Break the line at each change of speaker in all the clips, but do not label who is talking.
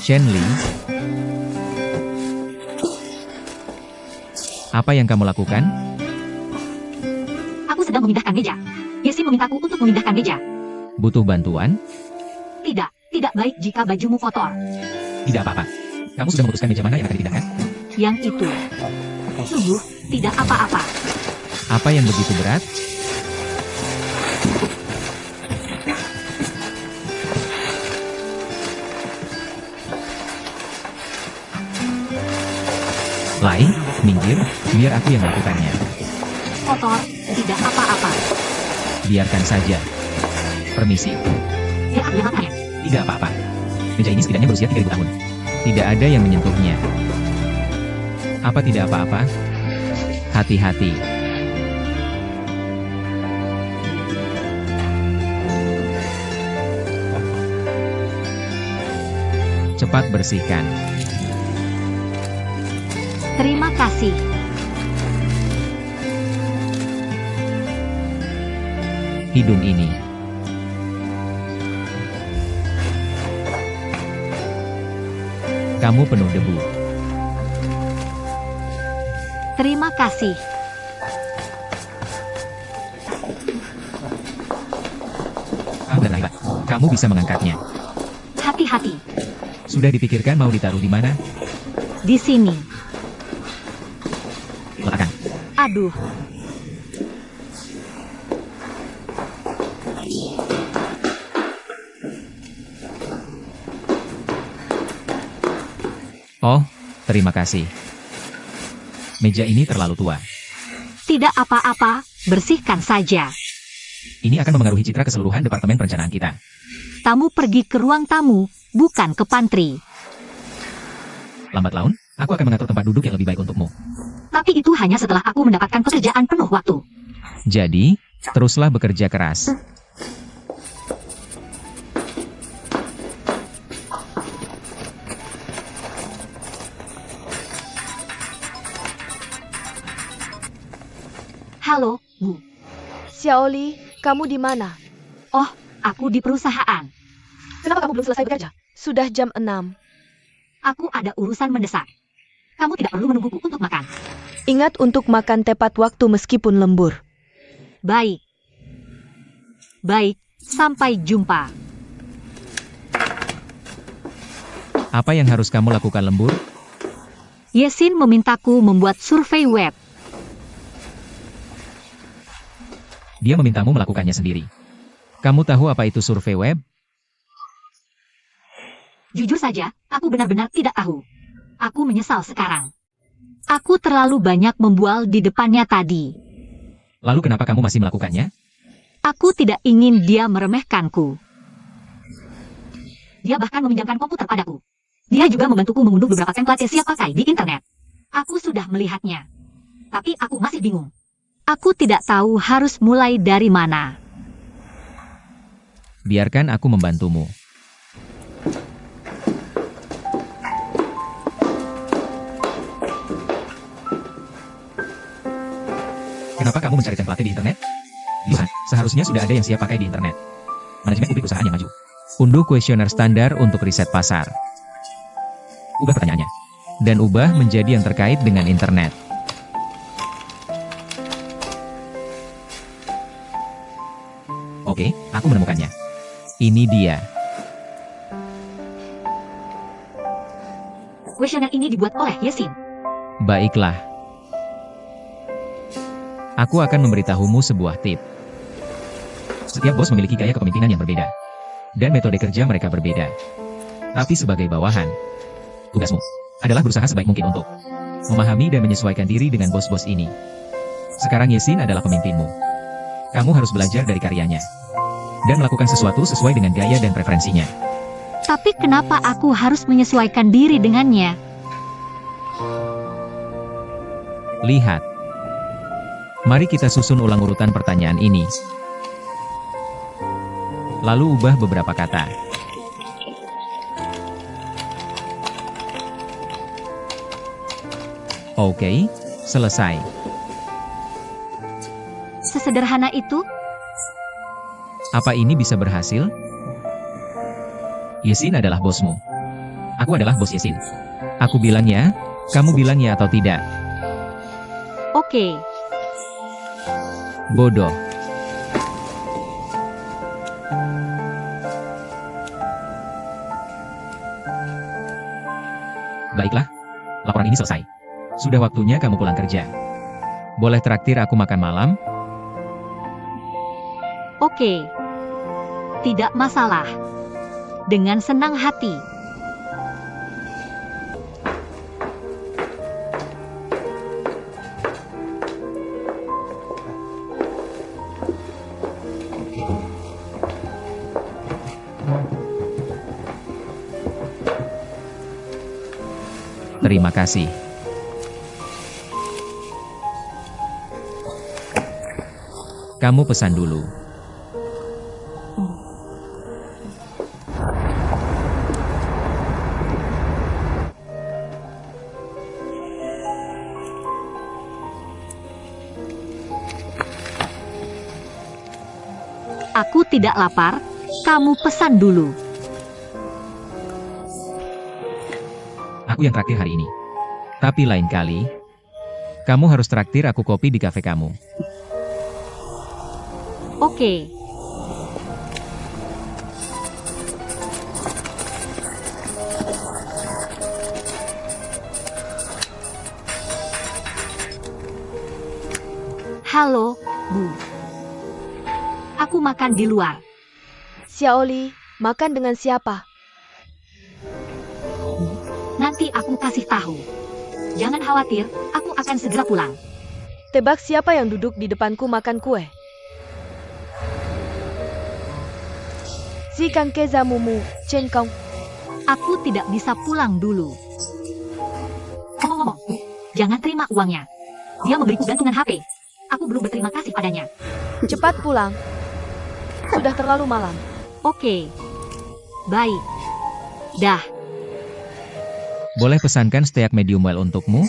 Shen Li, apa yang kamu lakukan?
Aku sedang memindahkan meja. Yesin memintaku untuk memindahkan meja.
Butuh bantuan?
Tidak, tidak baik jika bajumu kotor.
Tidak apa-apa. Kamu sudah memutuskan meja mana yang akan dipindahkan?
Yang itu. Sungguh, tidak apa-apa.
Apa yang begitu berat? Lai, minggir, biar aku yang melakukannya.
Kotor, tidak apa-apa.
Biarkan saja. Permisi.
Ya, aku yang lakukannya.
Tidak apa-apa. Meja ini setidaknya berusia 3000 tahun. Tidak ada yang menyentuhnya. Apa tidak apa-apa? Hati-hati. Cepat bersihkan.
Terima kasih.
Hidung ini. Kamu penuh debu.
Terima kasih.
Dan Laila, kamu bisa mengangkatnya.
Hati-hati.
Sudah dipikirkan mau ditaruh di mana?
Di sini.
Letakkan.
Aduh.
Oh, terima kasih. Meja ini terlalu tua.
Tidak apa-apa, bersihkan saja.
Ini akan memengaruhi citra keseluruhan departemen perencanaan kita.
Tamu pergi ke ruang tamu, bukan ke pantry.
Lambat laun, aku akan mengatur tempat duduk yang lebih baik untukmu.
Tapi itu hanya setelah aku mendapatkan pekerjaan penuh waktu.
Jadi, teruslah bekerja keras.
Halo, Bu.
Xiaoli, kamu di mana?
Oh, aku di perusahaan.
Kenapa kamu belum selesai bekerja? Sudah jam 6.
Aku ada urusan mendesak. Kamu tidak perlu menungguku untuk makan.
Ingat untuk makan tepat waktu meskipun lembur.
Baik. Baik, sampai jumpa.
Apa yang harus kamu lakukan, lembur?
Yesin memintaku membuat survei web.
Dia memintamu melakukannya sendiri. Kamu tahu apa itu survei web?
Jujur saja, aku benar-benar tidak tahu. Aku menyesal sekarang. Aku terlalu banyak membual di depannya tadi.
Lalu kenapa kamu masih melakukannya?
Aku tidak ingin dia meremehkanku. Dia bahkan meminjamkan komputer padaku. Dia juga membantuku mengunduh beberapa template siap pakai di internet. Aku sudah melihatnya. Tapi aku masih bingung. Aku tidak tahu harus mulai dari mana.
Biarkan aku membantumu. Kenapa kamu mencari template di internet? Lihat, seharusnya sudah ada yang siap pakai di internet. Manajemen publik perusahaan yang maju. Unduh kuesioner standar untuk riset pasar. Ubah pertanyaannya. Dan ubah menjadi yang terkait dengan internet. Oke, aku menemukannya. Ini dia.
Kuesioner ini dibuat oleh Yesin.
Baiklah. Aku akan memberitahumu sebuah tip. Setiap bos memiliki gaya kepemimpinan yang berbeda. Dan metode kerja mereka berbeda. Tapi sebagai bawahan, tugasmu adalah berusaha sebaik mungkin untuk memahami dan menyesuaikan diri dengan bos-bos ini. Sekarang Yesin adalah pemimpinmu. Kamu harus belajar dari karyanya. Dan melakukan sesuatu sesuai dengan gaya dan preferensinya.
Tapi kenapa aku harus menyesuaikan diri dengannya?
Lihat. Mari kita susun ulang urutan pertanyaan ini. Lalu ubah beberapa kata. Oke, selesai.
Sesederhana itu?
Apa ini bisa berhasil? Yesin adalah bosmu. Aku adalah bos Yesin. Aku bilang ya, kamu bilang ya atau tidak.
Oke.
Bodoh. Baiklah, laporan ini selesai. Sudah waktunya kamu pulang kerja. Boleh traktir aku makan malam?
Oke. Tidak masalah. Dengan senang hati.
Terima kasih. Kamu pesan dulu.
Aku tidak lapar, kamu pesan dulu.
Aku yang traktir hari ini. Tapi lain kali, kamu harus traktir aku kopi di kafe kamu.
Oke. Halo, Bu. Aku makan di luar.
Xiaoli, makan dengan siapa?
Nanti aku kasih tahu. Jangan khawatir, aku akan segera pulang.
Tebak siapa yang duduk di depanku makan kue? Si Kangke Zamumu, Chen Kong.
Aku tidak bisa pulang dulu. Ngomong-ngomong, jangan terima uangnya. Dia memberiku gantungan HP. Aku belum berterima kasih padanya.
Cepat pulang. Sudah terlalu malam.
Oke. Baik. Dah.
Boleh pesankan steak medium well untukmu?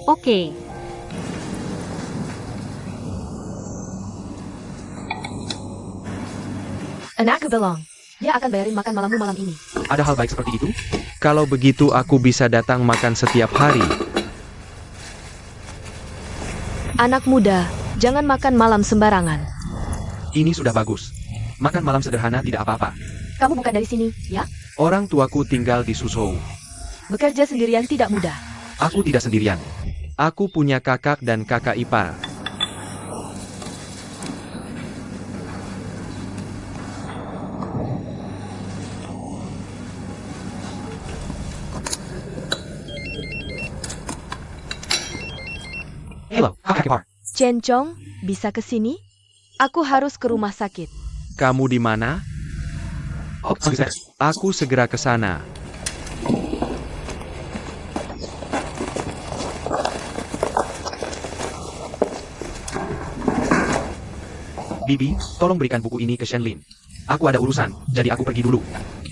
Oke.
Anak belong. Dia akan bayarin makan malammu malam ini.
Ada hal baik seperti itu? Kalau begitu aku bisa datang makan setiap hari.
Anak muda, jangan makan malam sembarangan.
Ini sudah bagus. Makan malam sederhana tidak apa-apa.
Kamu bukan dari sini, ya?
Orang tuaku tinggal di Suzhou.
Bekerja sendirian tidak mudah.
Aku tidak sendirian. Aku punya kakak dan kakak ipar. Halo, kakak ipar.
Chen Chong, bisa ke sini? Aku harus ke rumah sakit.
Kamu di mana? Aku segera ke sana. Bibi, tolong berikan buku ini ke Shenlin. Aku ada urusan, jadi aku pergi dulu.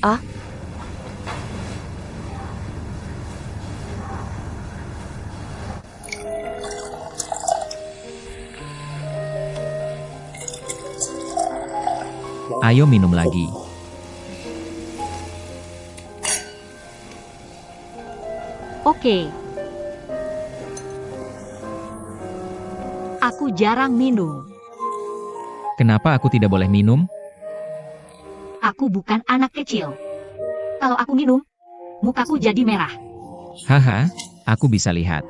Ah?
Ayo minum lagi.
Oke. Aku jarang minum.
Kenapa aku tidak boleh minum?
Aku bukan anak kecil. Kalau aku minum, mukaku jadi merah.
Haha, aku bisa lihat.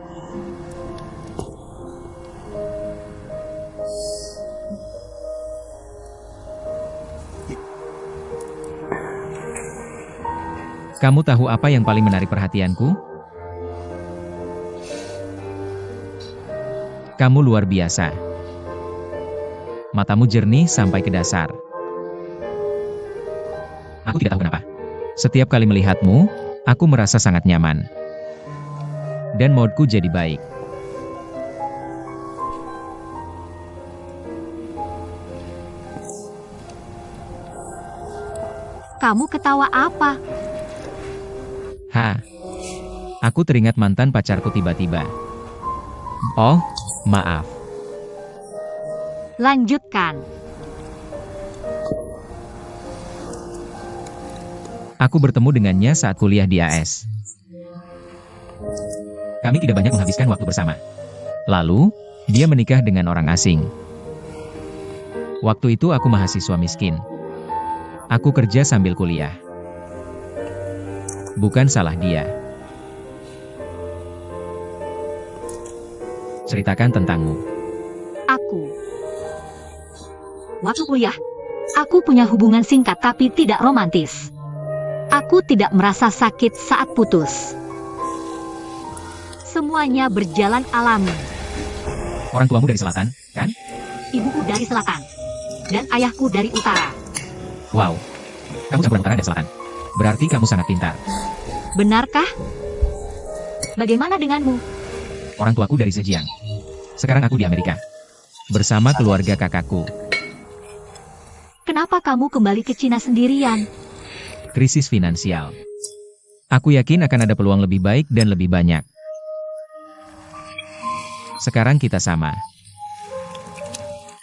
Kamu tahu apa yang paling menarik perhatianku? Kamu luar biasa. Matamu jernih sampai ke dasar. Aku Aku tidak tahu kenapa. Setiap kali melihatmu, aku merasa sangat nyaman. Dan moodku jadi baik.
Kamu ketawa apa?
Aku teringat mantan pacarku tiba-tiba. Oh, maaf.
Lanjutkan.
Aku bertemu dengannya saat kuliah di AS. Kami tidak banyak menghabiskan waktu bersama. Lalu, dia menikah dengan orang asing. Waktu itu aku mahasiswa miskin. Aku kerja sambil kuliah. Bukan salah dia. Ceritakan tentangmu.
Waktu kuliah, aku punya hubungan singkat tapi tidak romantis. Aku tidak merasa sakit saat putus. Semuanya berjalan alami.
Orang tuamu dari selatan, kan?
Ibuku dari selatan, dan ayahku dari utara.
Wow. Kamu campuran utara dan selatan. Berarti kamu sangat pintar.
Benarkah? Bagaimana denganmu?
Orang tuaku dari Zhejiang. Sekarang aku di Amerika. Bersama keluarga kakakku.
Kenapa kamu kembali ke Cina sendirian?
Krisis finansial. Aku yakin akan ada peluang lebih baik dan lebih banyak. Sekarang kita sama.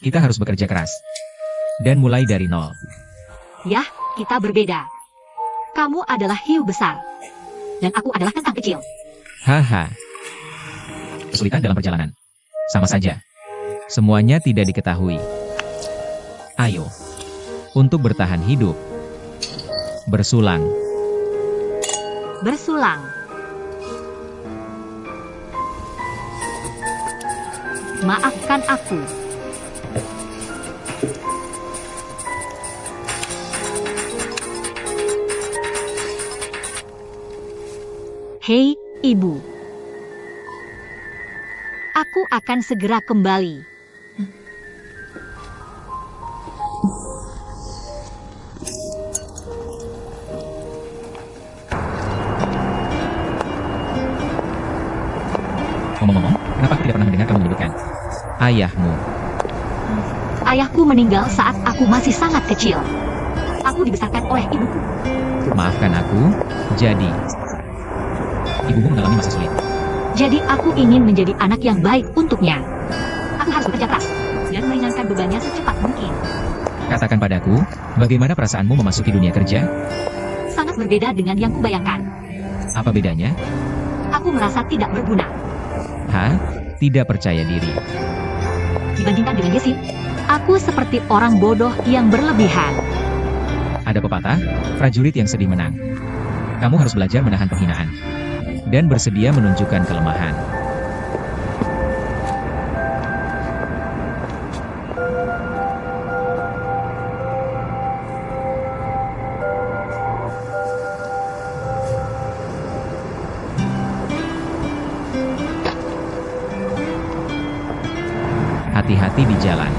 Kita harus bekerja keras. Dan mulai dari nol.
Yah, kita berbeda. Kamu adalah hiu besar. Dan aku adalah kentang kecil.
Haha. Kesulitan dalam perjalanan. Sama saja. Semuanya tidak diketahui. Ayo. Untuk bertahan hidup. Bersulang.
Bersulang. Maafkan aku. Hei, Ibu. Aku akan segera kembali.
Ngomong-ngomong, kenapa aku tidak pernah mendengar kamu menyebutkan ayahmu?
Ayahku meninggal saat aku masih sangat kecil. Aku dibesarkan oleh ibuku.
Maafkan aku, jadi ibumu mengalami masa sulit.
Jadi aku ingin menjadi anak yang baik untuknya. Aku harus bekerja keras dan meringankan bebannya secepat mungkin.
Katakan padaku, bagaimana perasaanmu memasuki dunia kerja?
Sangat berbeda dengan yang kubayangkan.
Apa bedanya?
Aku merasa tidak berguna.
Tidak percaya diri.
Dibandingkan dengan Yesi, aku seperti orang bodoh yang berlebihan.
Ada pepatah, prajurit yang sedih menang. Kamu harus belajar menahan penghinaan. Dan bersedia menunjukkan kelemahan. Hati-hati di jalan.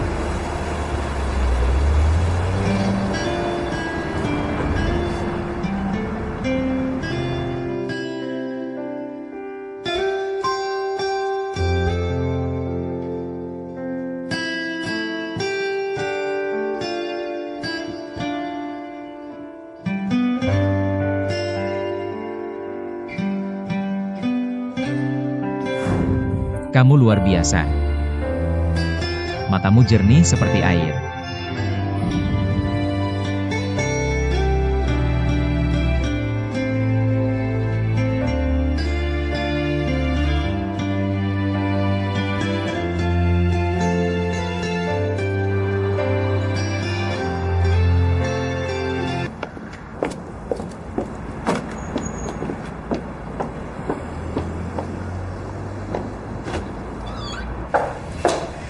Kamu luar biasa. Matamu jernih seperti air.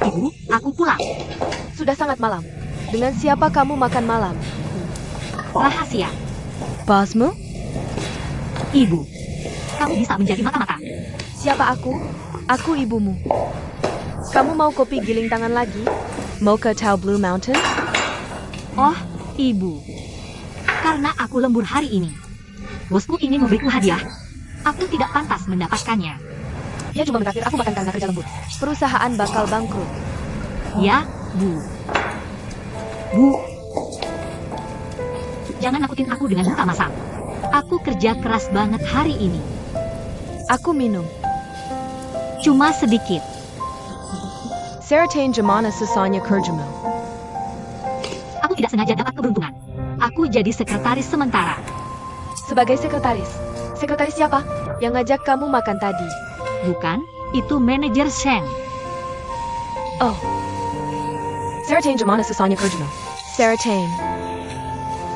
Ibu, aku pulang.
Sudah sangat malam. Dengan siapa kamu makan malam?
Rahasia.
Bosmu?
Ibu, kamu bisa menjadi mata-mata.
Siapa aku? Aku ibumu. Kamu mau kopi giling tangan lagi? Mocha Tau Blue Mountain?
Oh, Ibu. Karena aku lembur hari ini. Bosku ingin memberiku hadiah. Aku tidak pantas mendapatkannya.
Dia cuma menraktir aku makan karena kerja lembur. Perusahaan bakal bangkrut.
Ya, Bu. Bu. Jangan nakutin aku dengan buta masam. Aku kerja keras banget hari ini.
Aku minum.
Cuma sedikit.
Sertain Jamana Sasanya Kerjamo.
Aku tidak sengaja dapat keberuntungan. Aku jadi sekretaris sementara.
Sebagai sekretaris. Sekretaris siapa? Yang ngajak kamu makan tadi.
Bukan, itu manajer Shen.
Oh. Sertain Jamana Sasanya Kerjamo. Sertain.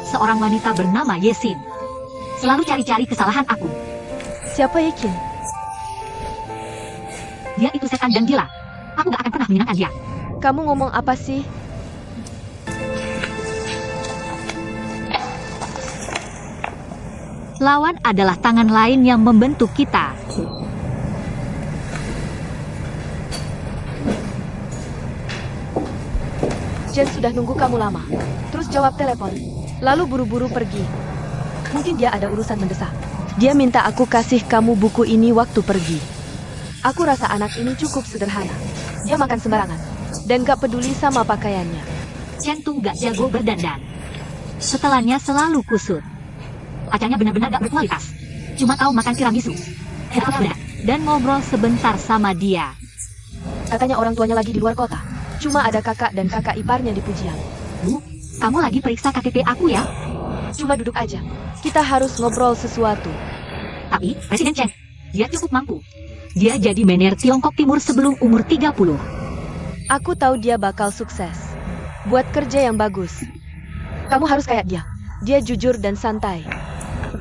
Seorang wanita bernama Yesin. Selalu cari-cari kesalahan aku.
Siapa Yekin?
Dia itu setan dan gila. Aku gak akan pernah menyenangkan dia.
Kamu ngomong apa sih?
Lawan adalah tangan lain yang membentuk kita.
Jen sudah nunggu kamu lama. Terus jawab telepon. Lalu buru-buru pergi. Mungkin dia ada urusan mendesak. Dia minta aku kasih kamu buku ini waktu pergi. Aku rasa anak ini cukup sederhana. Dia makan sembarangan. Dan gak peduli sama pakaiannya.
Chen tuh gak jago berdandan. Setelannya selalu kusut. Pacarnya benar-benar gak berkualitas. Cuma tahu makan tiramisu. Dan ngobrol sebentar sama dia.
Katanya orang tuanya lagi di luar kota. Cuma ada kakak dan kakak iparnya di Pujian.
Bu, kamu lagi periksa KTP aku ya?
Cuma duduk aja. Kita harus ngobrol sesuatu.
Tapi, Presiden Chen, dia cukup mampu. Dia jadi mener Tiongkok Timur sebelum umur 30.
Aku tahu dia bakal sukses. Buat kerja yang bagus. Kamu harus kayak dia. Dia jujur dan santai.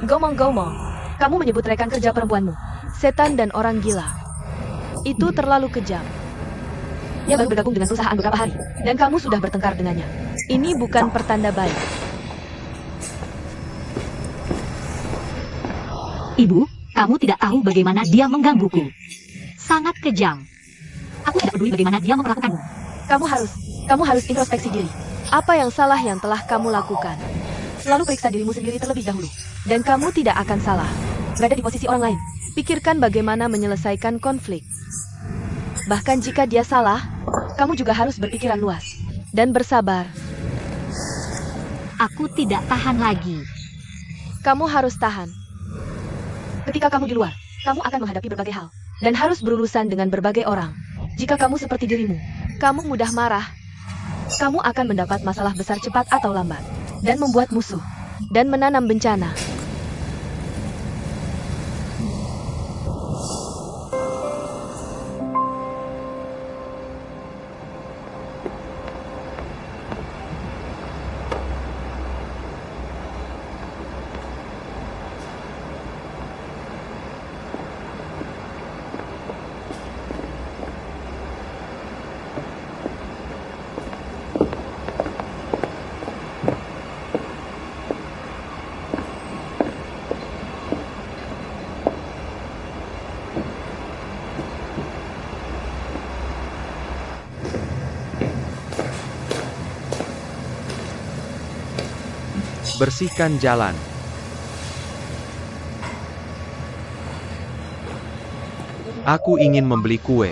Gomong-gomong. Kamu menyebut rekan kerja perempuanmu setan dan orang gila. Itu terlalu kejam. Dia baru bergabung dengan perusahaan beberapa hari. Dan kamu sudah bertengkar dengannya. Ini bukan pertanda baik.
Ibu, kamu tidak tahu bagaimana dia menggangguku. Sangat kejam. Aku tidak peduli bagaimana dia memperlakukanmu.
Kamu harus introspeksi diri. Apa yang salah yang telah kamu lakukan? Selalu periksa dirimu sendiri terlebih dahulu. Dan kamu tidak akan salah. Berada di posisi orang lain. Pikirkan bagaimana menyelesaikan konflik. Bahkan jika dia salah, kamu juga harus berpikiran luas. Dan bersabar.
Aku tidak tahan lagi.
Kamu harus tahan. Ketika kamu di luar, kamu akan menghadapi berbagai hal. Dan harus berurusan dengan berbagai orang. Jika kamu seperti dirimu, kamu mudah marah. Kamu akan mendapat masalah besar cepat atau lambat. Dan membuat musuh. Dan menanam bencana.
Bersihkan jalan. Aku ingin membeli kue.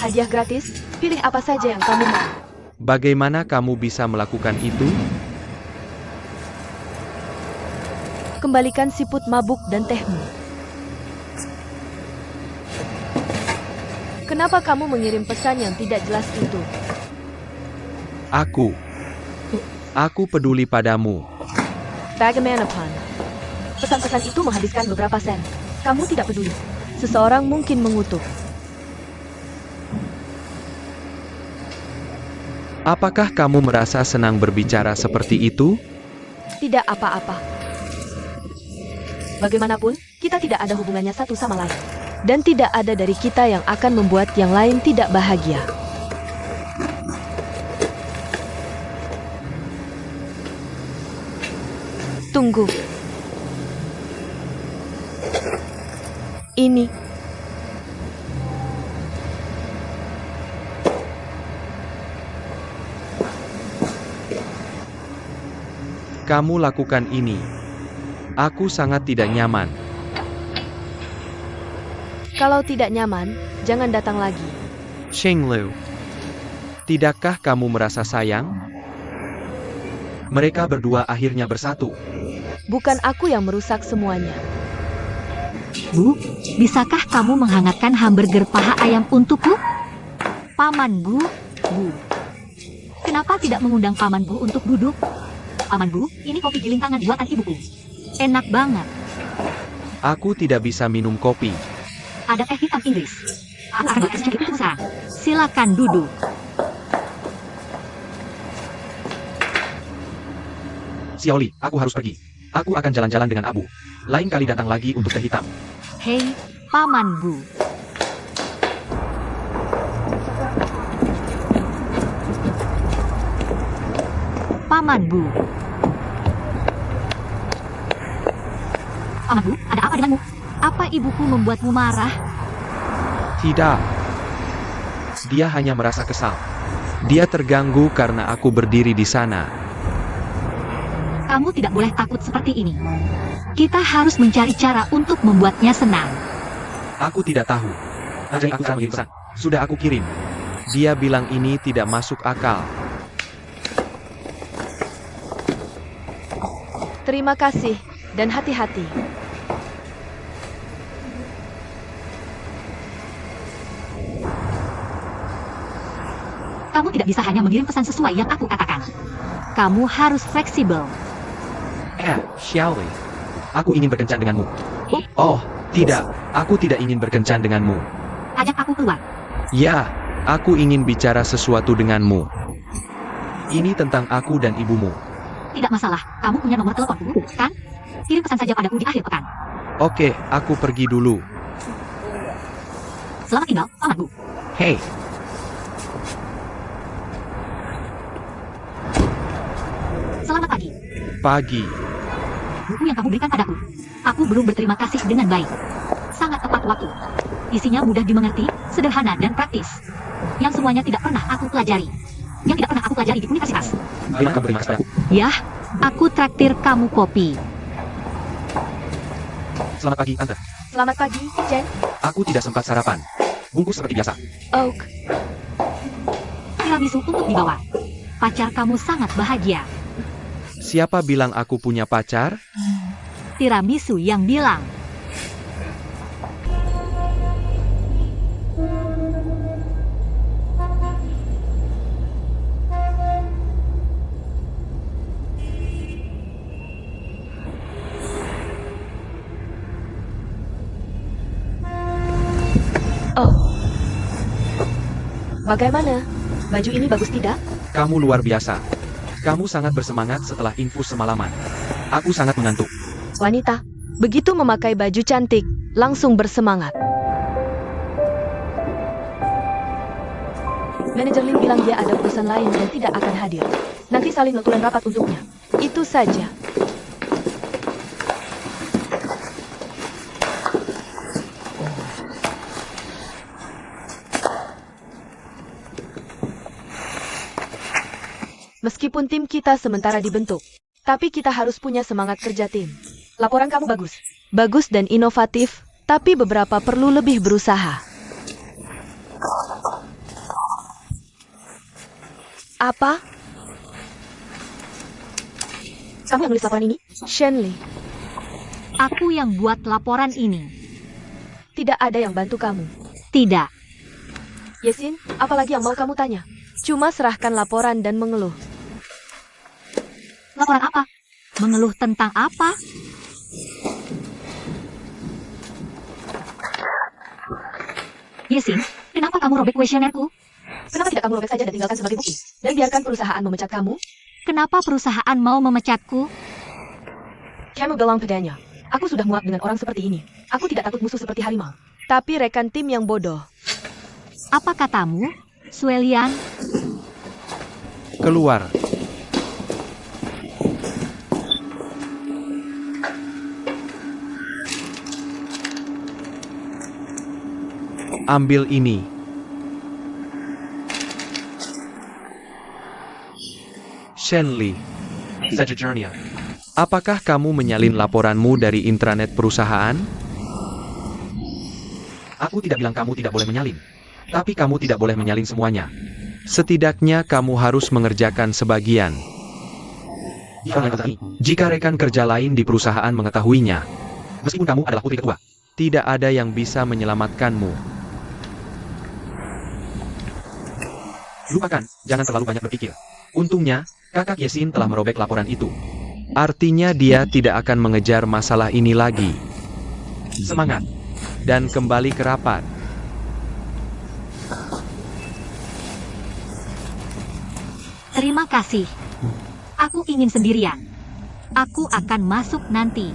Hadiah gratis, pilih apa saja yang kamu mau.
Bagaimana kamu bisa melakukan itu?
Kembalikan siput mabuk dan tehmu. Kenapa kamu mengirim pesan yang tidak jelas itu?
Aku peduli padamu.
Bagaimanapun. Pesan-pesan itu menghabiskan beberapa sen. Kamu tidak peduli. Seseorang mungkin mengutuk.
Apakah kamu merasa senang berbicara seperti itu?
Tidak apa-apa. Bagaimanapun, kita tidak ada hubungannya satu sama lain. Dan tidak ada dari kita yang akan membuat yang lain tidak bahagia. Tunggu. Ini.
Kamu lakukan ini. Aku sangat tidak nyaman.
Kalau tidak nyaman, jangan datang lagi.
Shenglu, tidakkah kamu merasa sayang? Mereka berdua akhirnya bersatu.
Bukan aku yang merusak semuanya.
Bu, bisakah kamu menghangatkan hamburger paha ayam untukku? Paman Bu, Bu. Kenapa tidak mengundang Paman Bu untuk duduk? Paman Bu, ini kopi giling tangan buatan ibuku. Enak banget.
Aku tidak bisa minum kopi.
Ada teh hitam Inggris. Aku akan berkasnya itu sekarang. Silakan duduk.
Xiaoli, aku harus pergi. Aku akan jalan-jalan dengan Abu. Lain kali datang lagi untuk teh hitam.
Hei, Paman Bu. Paman Bu. Paman Bu, ada apa denganmu? Apa ibuku membuatmu marah?
Tidak. Dia hanya merasa kesal. Dia terganggu karena aku berdiri di sana.
Kamu tidak boleh takut seperti ini. Kita harus mencari cara untuk membuatnya senang.
Aku tidak tahu. Ajak aku mengirim pesan. Sudah aku kirim. Dia bilang ini tidak masuk akal.
Terima kasih, dan hati-hati.
Kamu tidak bisa hanya mengirim pesan sesuai yang aku katakan. Kamu harus fleksibel.
Xiaoli. Aku ingin berkencan denganmu. Oh, tidak. Aku tidak ingin berkencan denganmu.
Ajak aku keluar.
Ya, aku ingin bicara sesuatu denganmu. Ini tentang aku dan ibumu.
Tidak masalah, kamu punya nomor teleponku, kan? Kirim pesan saja padaku di akhir pekan.
Oke, aku pergi dulu.
Selamat tinggal, Paman Bu.
Hei,
Selamat pagi.
pagi.
Buku yang kamu berikan padaku. Aku belum berterima kasih dengan baik. Sangat tepat waktu. Isinya mudah dimengerti, sederhana dan praktis. Yang semuanya tidak pernah aku pelajari. Yang tidak pernah aku pelajari di universitas.
Bilang kamu berterima kasih padaku.
Yah, aku traktir kamu kopi.
Selamat pagi, Tante.
Selamat pagi, Jen.
Aku tidak sempat sarapan. Bungkus seperti biasa.
Oak.
Tiramisu untuk dibawa. Pacar kamu sangat bahagia.
Siapa bilang aku punya pacar?
Tiramisu yang bilang.
Oh. Bagaimana? Baju ini bagus tidak?
Kamu luar biasa. Kamu sangat bersemangat setelah infus semalaman. Aku sangat mengantuk.
Wanita, begitu memakai baju cantik, langsung bersemangat. Manajer Lin bilang dia ada urusan lain dan tidak akan hadir. Nanti salin notulen rapat untuknya. Itu saja. Meskipun tim kita sementara dibentuk, tapi kita harus punya semangat kerja tim. Laporan kamu bagus. Bagus dan inovatif, tapi beberapa perlu lebih berusaha. Apa? Kamu yang nulis laporan ini? Shenli.
Aku yang buat laporan ini.
Tidak ada yang bantu kamu.
Tidak.
Yesin, apalagi yang mau kamu tanya? Cuma serahkan laporan dan mengeluh.
Laporan apa? Mengeluh tentang apa? Yesin, kenapa kamu robek kuesionerku?
Kenapa tidak kamu robek saja dan tinggalkan sebagai bukti? Dan biarkan perusahaan memecat kamu?
Kenapa perusahaan mau memecatku?
Kamu bilang padanya. Aku sudah muak dengan orang seperti ini. Aku tidak takut musuh seperti harimau. Tapi rekan tim yang bodoh.
Apa katamu, Suelian?
Keluar. Ambil ini. Shenli. Sagittarius. Apakah kamu menyalin laporanmu dari intranet perusahaan?
Aku tidak bilang kamu tidak boleh menyalin. Tapi kamu tidak boleh menyalin semuanya.
Setidaknya kamu harus mengerjakan sebagian. Jika rekan kerja lain di perusahaan mengetahuinya,
Meskipun kamu adalah putri ketua.
tidak ada yang bisa menyelamatkanmu.
Lupakan, jangan terlalu banyak berpikir. Untungnya, kakak Yesin telah merobek laporan itu.
Artinya dia tidak akan mengejar masalah ini lagi.
Semangat.
Dan kembali ke rapat.
Terima kasih. Aku ingin sendirian. Aku akan masuk nanti.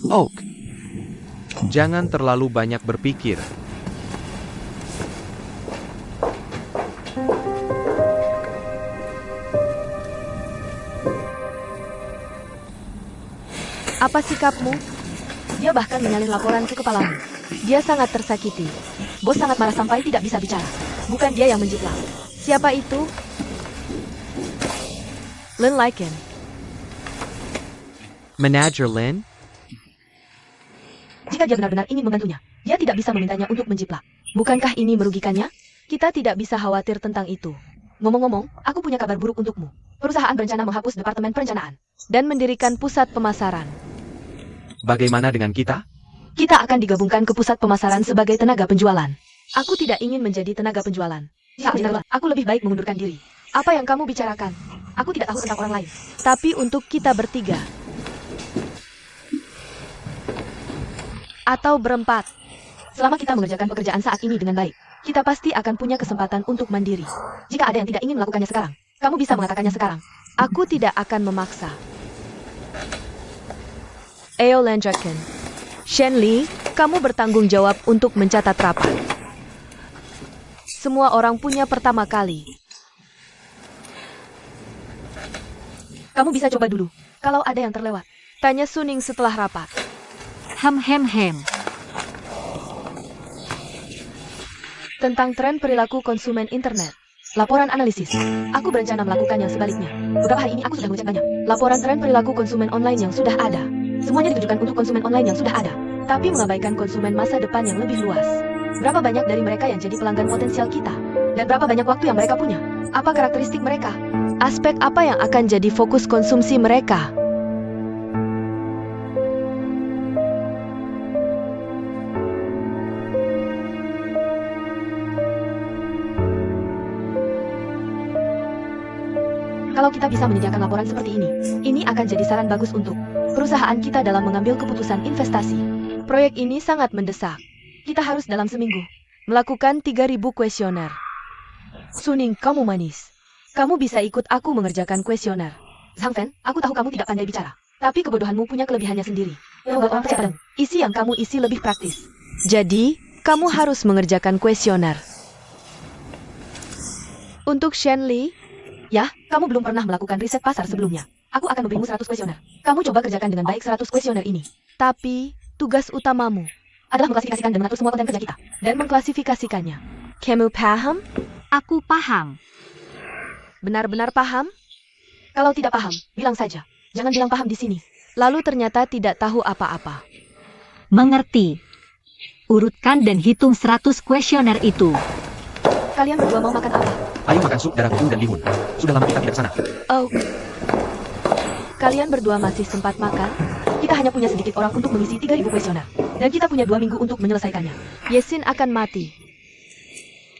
Oak, jangan terlalu banyak berpikir.
Apa sikapmu? Dia bahkan menyalin laporan ke kepalamu. Dia sangat tersakiti. Bos sangat marah sampai tidak bisa bicara. Bukan dia yang menjiplak. Siapa itu? Lin Lycan.
Manager Lin?
Jika dia benar-benar ingin membantunya, dia tidak bisa memintanya untuk menjiplak. Bukankah ini merugikannya? Kita tidak bisa khawatir tentang itu. Ngomong-ngomong, aku punya kabar buruk untukmu. Perusahaan berencana menghapus Departemen Perencanaan dan mendirikan pusat pemasaran.
Bagaimana dengan kita?
Kita akan digabungkan ke pusat pemasaran sebagai tenaga penjualan. Aku tidak ingin menjadi tenaga penjualan. Aku lebih baik mengundurkan diri. Apa yang kamu bicarakan? Aku tidak tahu tentang orang lain. Tapi untuk kita bertiga. Atau berempat. Selama kita mengerjakan pekerjaan saat ini dengan baik, kita pasti akan punya kesempatan untuk mandiri. Jika ada yang tidak ingin melakukannya sekarang, kamu bisa mengatakannya sekarang. Aku tidak akan memaksa. Eo Landraken. Shen Li, kamu bertanggung jawab untuk mencatat rapat. Semua orang punya pertama kali. Kamu bisa coba dulu. Kalau ada yang terlewat, tanya Suning setelah rapat.
Hem.
Tentang tren perilaku konsumen internet. Laporan analisis. Aku berencana melakukan yang sebaliknya. Beberapa hari ini aku sudah mengecek banyak laporan tren perilaku konsumen online yang sudah ada. Semuanya ditujukan untuk konsumen online yang sudah ada, tapi mengabaikan konsumen masa depan yang lebih luas. Berapa banyak dari mereka yang jadi pelanggan potensial kita? Dan berapa banyak waktu yang mereka punya? Apa karakteristik mereka? Aspek apa yang akan jadi fokus konsumsi mereka? Kalau kita bisa menyediakan laporan seperti ini akan jadi saran bagus untuk perusahaan kita dalam mengambil keputusan investasi. Proyek ini sangat mendesak. Kita harus dalam seminggu melakukan 3.000 kuesioner. Suning, kamu manis. Kamu bisa ikut aku mengerjakan kuesioner. Zhang Fen, aku tahu kamu tidak pandai bicara, tapi kebodohanmu punya kelebihannya sendiri. Membuat orang percaya padamu. Isi yang kamu isi lebih praktis. Jadi, kamu harus mengerjakan kuesioner. Untuk Shen Li, ya, kamu belum pernah melakukan riset pasar sebelumnya. Aku akan memberimu 100 kuesioner. Kamu coba kerjakan dengan baik 100 kuesioner ini. Tapi, tugas utamamu adalah mengklasifikasikan dan mengatur semua konten kerja kita. Dan mengklasifikasikannya. Kamu paham?
Aku paham.
Benar-benar paham? Kalau tidak paham, bilang saja. Jangan bilang paham di sini. Lalu ternyata tidak tahu apa-apa.
Mengerti. Urutkan dan hitung 100 kuesioner itu.
Kalian berdua mau makan apa?
Ayo makan sup darah kucing dan bihun. Sudah lama kita tidak sana.
Oh. Kalian berdua masih sempat makan? Kita hanya punya sedikit orang untuk mengisi 3.000 kuesioner. Dan kita punya 2 minggu untuk menyelesaikannya. Yesin akan mati.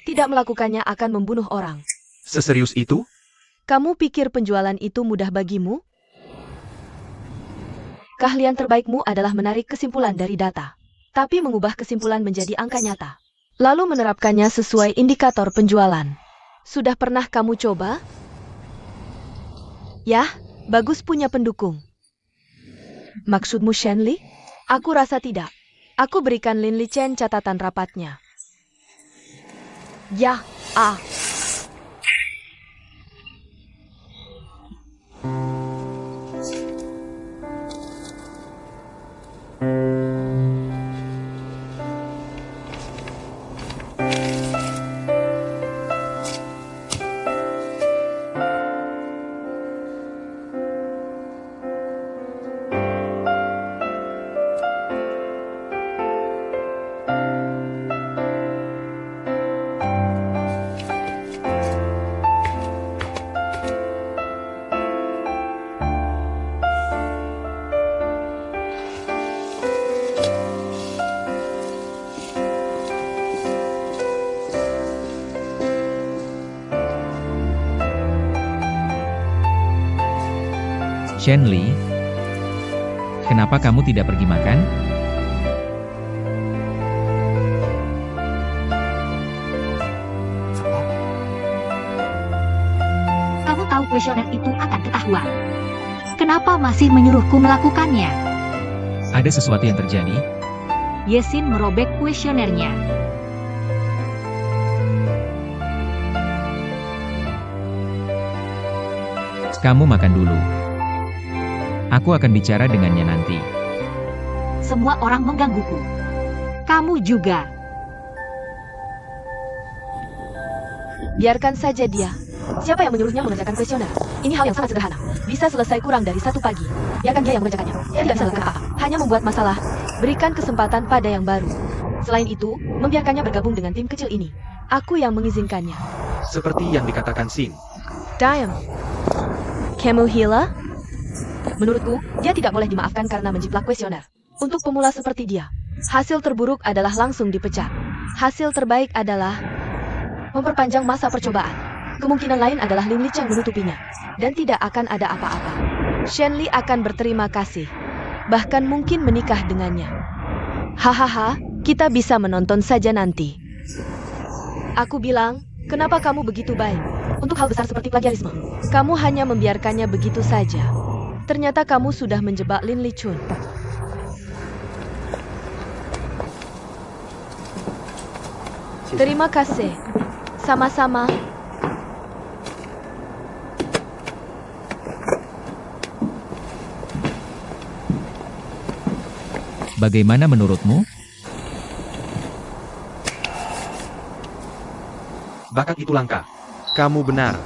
Tidak melakukannya akan membunuh orang.
Seserius itu?
Kamu pikir penjualan itu mudah bagimu? Keahlian terbaikmu adalah menarik kesimpulan dari data. Tapi mengubah kesimpulan menjadi angka nyata. Lalu menerapkannya sesuai indikator penjualan. Sudah pernah kamu coba? Ya, bagus punya pendukung. Maksudmu Shen Li? Aku rasa tidak. Aku berikan Lin Li Chen catatan rapatnya. Ya,
Shenli, kenapa kamu tidak pergi makan?
Kamu tahu kuesioner itu akan ketahuan. Kenapa masih menyuruhku melakukannya?
Ada sesuatu yang terjadi?
Yesin merobek kuesionernya.
Kamu makan dulu. Aku akan bicara dengannya nanti.
Semua orang menggangguku. Kamu juga.
Biarkan saja dia. Siapa yang menyuruhnya mengerjakan kuesioner? Ini hal yang sangat sederhana. Bisa selesai kurang dari 1 pagi. Biarkan dia yang mengerjakannya. Dia tidak bisa lakukan apa-apa. Hanya membuat masalah. Berikan kesempatan pada yang baru. Selain itu, membiarkannya bergabung dengan tim kecil ini. Aku yang mengizinkannya.
Seperti yang dikatakan Sin.
Diam. Kamu Hila? Menurutku, dia tidak boleh dimaafkan karena menjiplak kuesioner. Untuk pemula seperti dia, hasil terburuk adalah langsung dipecat. Hasil terbaik adalah memperpanjang masa percobaan. Kemungkinan lain adalah Lin Lichang menutupinya. Dan tidak akan ada apa-apa. Shenli akan berterima kasih. Bahkan mungkin menikah dengannya. Hahaha, kita bisa menonton saja nanti. Aku bilang, kenapa kamu begitu baik? Untuk hal besar seperti plagiarisme, kamu hanya membiarkannya begitu saja. Ternyata kamu sudah menjebak Lin Lichun. Terima kasih. Sama-sama.
Bagaimana menurutmu?
Bakat itu langka. Kamu benar.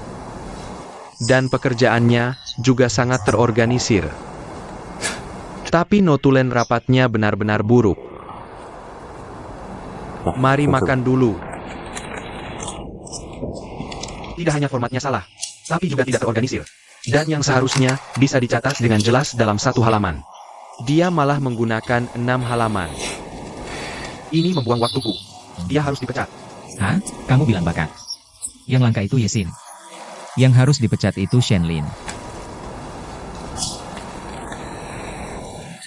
Dan pekerjaannya juga sangat terorganisir. Tapi notulen rapatnya benar-benar buruk. Mari makan dulu. Tidak hanya formatnya salah, tapi juga tidak terorganisir. Dan yang seharusnya bisa dicatat dengan jelas dalam 1 halaman. Dia malah menggunakan 6 halaman. Ini membuang waktuku. Dia harus dipecat.
Hah? Kamu bilang bakat. Yang langka itu Yesin. Yang harus dipecat itu Shenlin.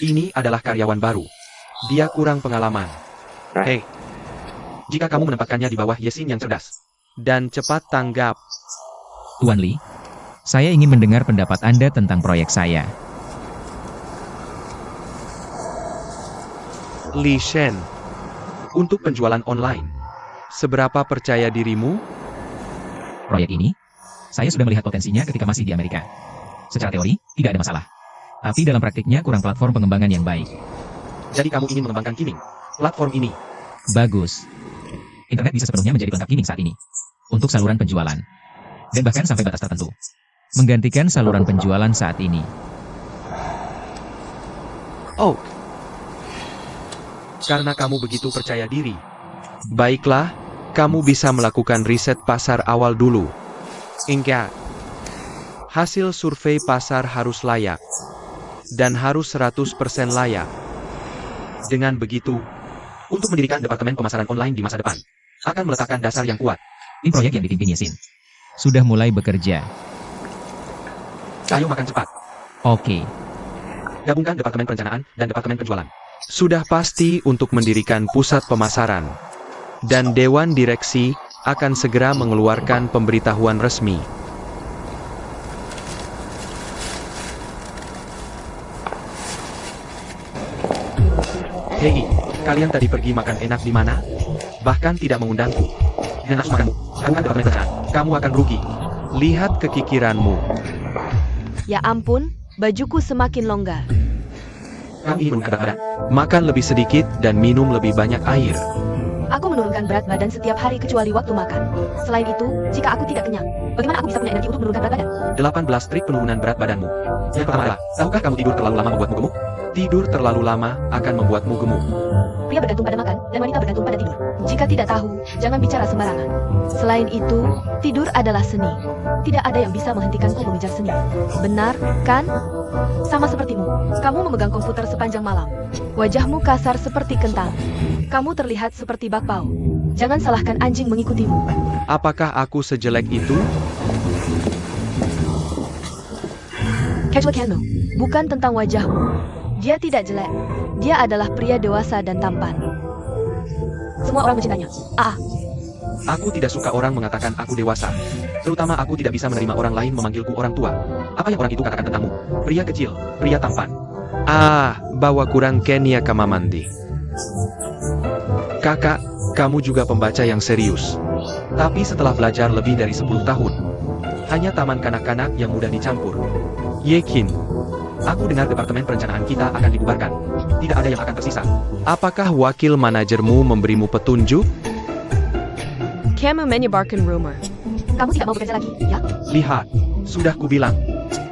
Ini adalah karyawan baru. Dia kurang pengalaman. Hei, jika kamu menempatkannya di bawah Yesin yang cerdas dan cepat tanggap.
Tuan Li, saya ingin mendengar pendapat Anda tentang proyek saya.
Li Shen, untuk penjualan online, seberapa percaya dirimu?
Proyek ini, saya sudah melihat potensinya ketika masih di Amerika. Secara teori, tidak ada masalah. Tapi dalam praktiknya kurang platform pengembangan yang baik.
Jadi kamu ingin mengembangkan Kining, platform ini?
Bagus. Internet bisa sepenuhnya menjadi pelengkap Kining saat ini. Untuk saluran penjualan. Dan bahkan sampai batas tertentu. Menggantikan saluran penjualan saat ini.
Oh, karena kamu begitu percaya diri. Baiklah, kamu bisa melakukan riset pasar awal dulu. Ingat, hasil survei pasar harus layak. Dan harus 100% layak. Dengan begitu, untuk mendirikan departemen pemasaran online di masa depan, akan meletakkan dasar yang kuat.
Tim proyek yang dipimpin Yesin sudah mulai bekerja.
Ayo makan cepat.
Oke.
Gabungkan departemen perencanaan dan departemen penjualan. Sudah pasti untuk mendirikan pusat pemasaran. Dan Dewan Direksi akan segera mengeluarkan pemberitahuan resmi. Hei, kalian tadi pergi makan enak di mana? Bahkan tidak mengundangku. Dengan nafsu makanmu, gabungkan departemen perencanaan. Kamu akan rugi. Lihat kekikiranmu.
Ya ampun, bajuku semakin longgar.
Kamu ingin menurunkan berat badan? Makan lebih sedikit dan minum lebih banyak air.
Aku menurunkan berat badan setiap hari kecuali waktu makan. Selain itu, jika aku tidak kenyang, bagaimana aku bisa punya energi untuk menurunkan berat badan?
18 trik penurunan berat badanmu. Yang pertama adalah, tahukah kamu tidur terlalu lama membuatmu gemuk? Tidur terlalu lama akan membuatmu gemuk.
Pria bergantung pada makan, dan wanita bergantung pada tidur. Jika tidak tahu, jangan bicara sembarangan. Selain itu, tidur adalah seni. Tidak ada yang bisa menghentikanku mengejar seni. Benar, kan? Sama sepertimu, kamu memegang komputer sepanjang malam. Wajahmu kasar seperti kentang. Kamu terlihat seperti bakpao. Jangan salahkan anjing mengikutimu.
Apakah aku sejelek itu?
Casual Canmo. Bukan tentang wajahmu. Dia tidak jelek. Dia adalah pria dewasa dan tampan. Semua orang mencintainya.
Aku tidak suka orang mengatakan aku dewasa. Terutama aku tidak bisa menerima orang lain memanggilku orang tua. Apa yang orang itu katakan tentangmu? Pria kecil, pria tampan. Bawa kurang Kenya Kamamandi. Kakak, kamu juga pembaca yang serius. Tapi setelah belajar lebih dari 10 tahun, hanya taman kanak-kanak yang mudah dicampur. Yekin. Aku dengar departemen perencanaan kita akan dibubarkan. Tidak ada yang akan tersisa. Apakah wakil manajermu memberimu petunjuk?
Kamu menyebarkan rumor.
Kamu tidak mau bekerja lagi, ya?
Lihat, sudah kubilang.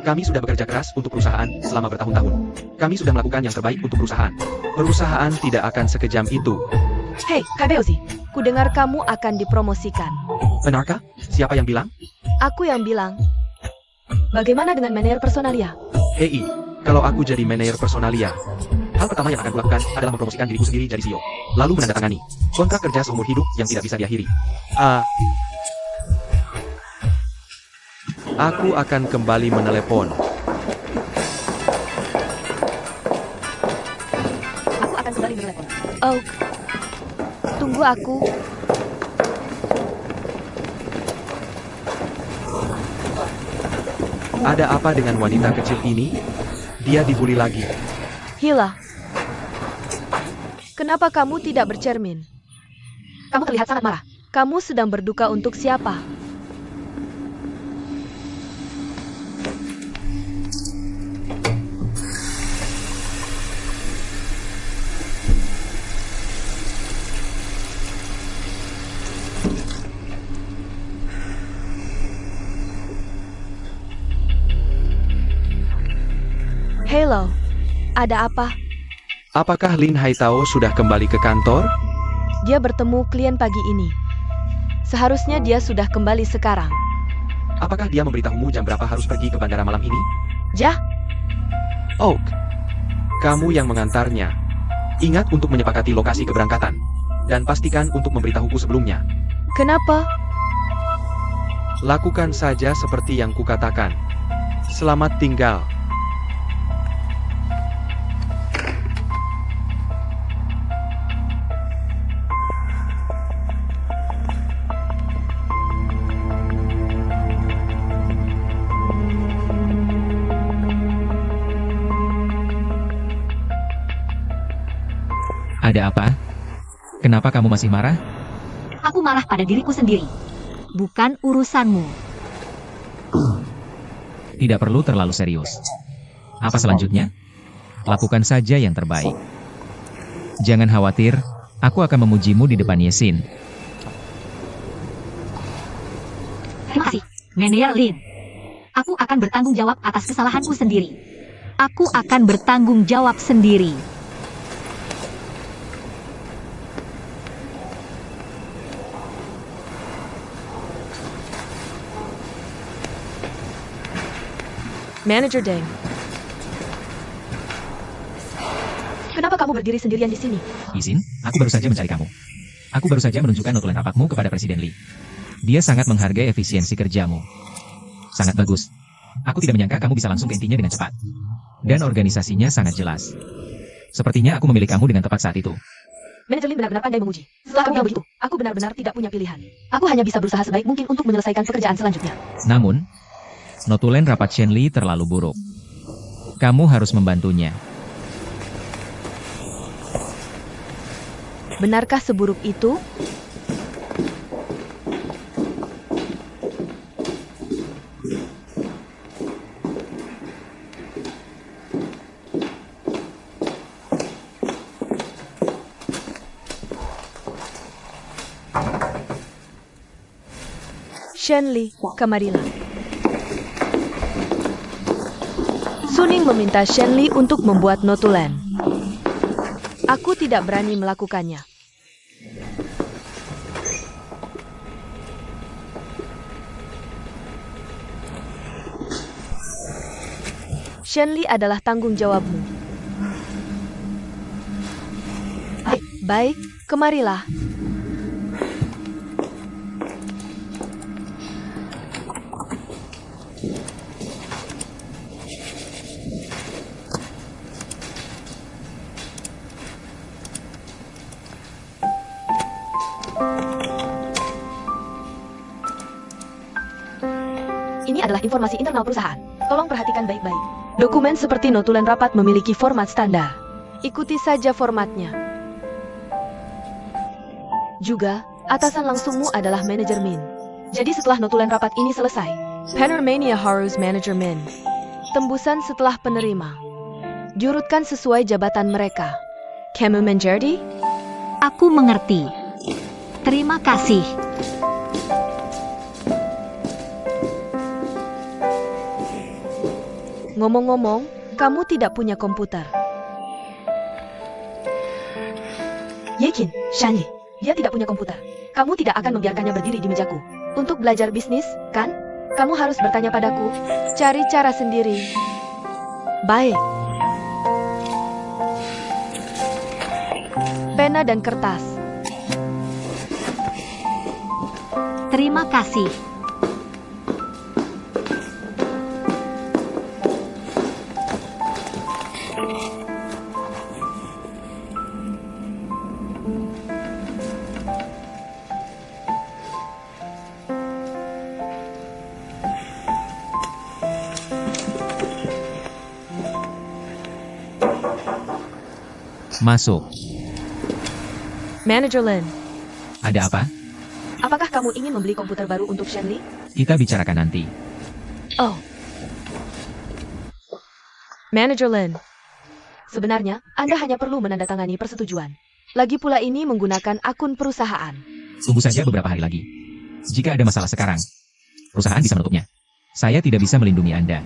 Kami sudah bekerja keras untuk perusahaan selama bertahun-tahun. Kami sudah melakukan yang terbaik untuk perusahaan. Perusahaan tidak akan sekejam itu.
Hei, Kabeozi. Ku dengar kamu akan dipromosikan.
Benarkah? Siapa yang bilang?
Aku yang bilang. Bagaimana dengan manajer personalia?
Hei, kalau aku jadi manajer personalia, hal pertama yang akan kulakukan adalah mempromosikan diriku sendiri jadi CEO. Lalu menandatangani kontrak kerja seumur hidup yang tidak bisa diakhiri. Aku akan kembali menelepon.
Aku akan kembali menelepon.
Oak. Tunggu aku.
Ada apa dengan wanita kecil ini? Dia dibully lagi.
Hila. Kenapa kamu tidak bercermin?
Kamu terlihat sangat marah.
Kamu sedang berduka untuk siapa? Hello, ada apa?
Apakah Lin Haitao sudah kembali ke kantor?
Dia bertemu klien pagi ini. Seharusnya dia sudah kembali sekarang.
Apakah dia memberitahumu jam berapa harus pergi ke bandara malam ini?
Jah,
Oak, kamu yang mengantarnya. Ingat untuk menyepakati lokasi keberangkatan. Dan pastikan untuk memberitahuku sebelumnya.
kenapa?
Lakukan saja seperti yang kukatakan. Selamat tinggal.
Ada apa? Kenapa kamu masih marah?
Aku marah pada diriku sendiri. Bukan urusanmu.
Tidak perlu terlalu serius. Apa selanjutnya? Lakukan saja yang terbaik. Jangan khawatir, aku akan memujimu di depan Yesin.
Terima kasih, Manajer Lin. Aku akan bertanggung jawab atas kesalahanku sendiri. Aku akan bertanggung jawab sendiri.
Manager Deng. Kenapa kamu berdiri sendirian di sini?
Yesin, aku baru saja mencari kamu. Aku baru saja menunjukkan notulen rapatmu kepada Presiden Lee. Dia sangat menghargai efisiensi kerjamu. Sangat bagus. Aku tidak menyangka kamu bisa langsung ke intinya dengan cepat. Dan organisasinya sangat jelas. Sepertinya aku memilih kamu dengan tepat saat itu.
Manajer Lin benar-benar pandai menguji. Setelah kamu bilang begitu, aku benar-benar tidak punya pilihan. Aku hanya bisa berusaha sebaik mungkin untuk menyelesaikan pekerjaan selanjutnya.
Namun, notulen rapat Shen Li terlalu buruk. Kamu harus membantunya.
Benarkah seburuk itu? Shen Li, kemarilah. Suning meminta Shen Li untuk membuat notulen. Aku tidak berani melakukannya. Shen Li adalah tanggung jawabmu. Baik, kemarilah. Ini adalah informasi internal perusahaan. Tolong perhatikan baik-baik. Dokumen seperti notulen rapat memiliki format standar. Ikuti saja formatnya. Juga, atasan langsungmu adalah manajer Min. Jadi setelah notulen rapat ini selesai, Panormania harus manajer Min. Tembusan setelah penerima. Diurutkan sesuai jabatan mereka. Kamu menjadi?
Aku mengerti. Terima kasih.
Ngomong-ngomong, kamu tidak punya komputer. Yakin, Shani, dia tidak punya komputer. Kamu tidak akan membiarkannya berdiri di mejaku. Untuk belajar bisnis, kan? Kamu harus bertanya padaku. Cari cara sendiri. Baik. Pena dan kertas.
Terima kasih.
Masuk.
Manager Lin,
Ada apa?
apakah kamu ingin membeli komputer baru untuk Shenli?
Kita bicarakan nanti.
Oh. Manager Lin, sebenarnya Anda hanya perlu menandatangani persetujuan. Lagi pula ini menggunakan akun perusahaan.
Tunggu saja beberapa hari lagi. Jika ada masalah sekarang, perusahaan bisa menutupnya. Saya tidak bisa melindungi Anda.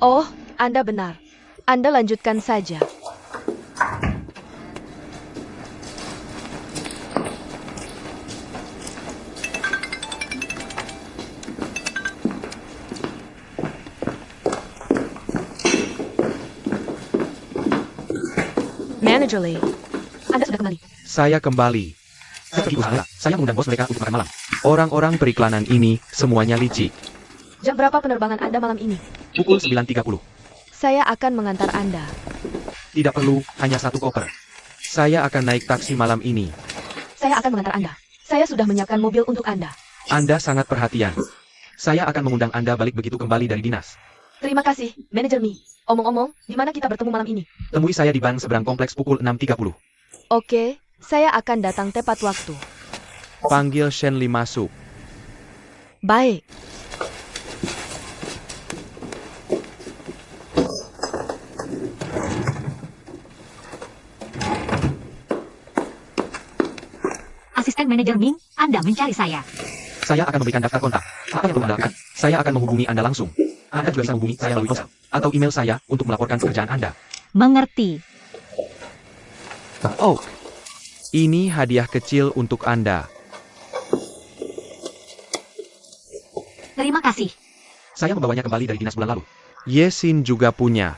Oh, Anda benar. Anda lanjutkan saja. Manager Lee, Anda sudah kembali.
Saya kembali.
Saya pergi usaha. Saya mengundang bos mereka untuk makan malam.
Orang-orang periklanan ini semuanya licik.
Jam berapa penerbangan Anda malam ini?
Pukul 9.30.
Saya akan mengantar Anda.
Tidak perlu, hanya satu koper. Saya akan naik taksi malam ini.
Saya akan mengantar Anda. Saya sudah menyiapkan mobil untuk Anda.
Anda sangat perhatian. Saya akan mengundang Anda balik begitu kembali dari dinas.
Terima kasih, Manajer Mi. Omong-omong, di mana kita bertemu malam ini?
Temui saya di bank seberang kompleks pukul 6.30.
Oke, saya akan datang tepat waktu.
Panggil Shenli masuk.
Baik.
Asisten manajer Ming, Anda mencari saya.
Saya akan memberikan daftar kontak. Apa yang perlu Anda lakukan? Saya akan menghubungi Anda langsung. Anda juga bisa menghubungi saya melalui ponsel atau email saya untuk melaporkan pekerjaan Anda.
Mengerti.
Oh, ini hadiah kecil untuk Anda.
Terima kasih.
Saya membawanya kembali dari dinas bulan lalu. Yesin juga punya.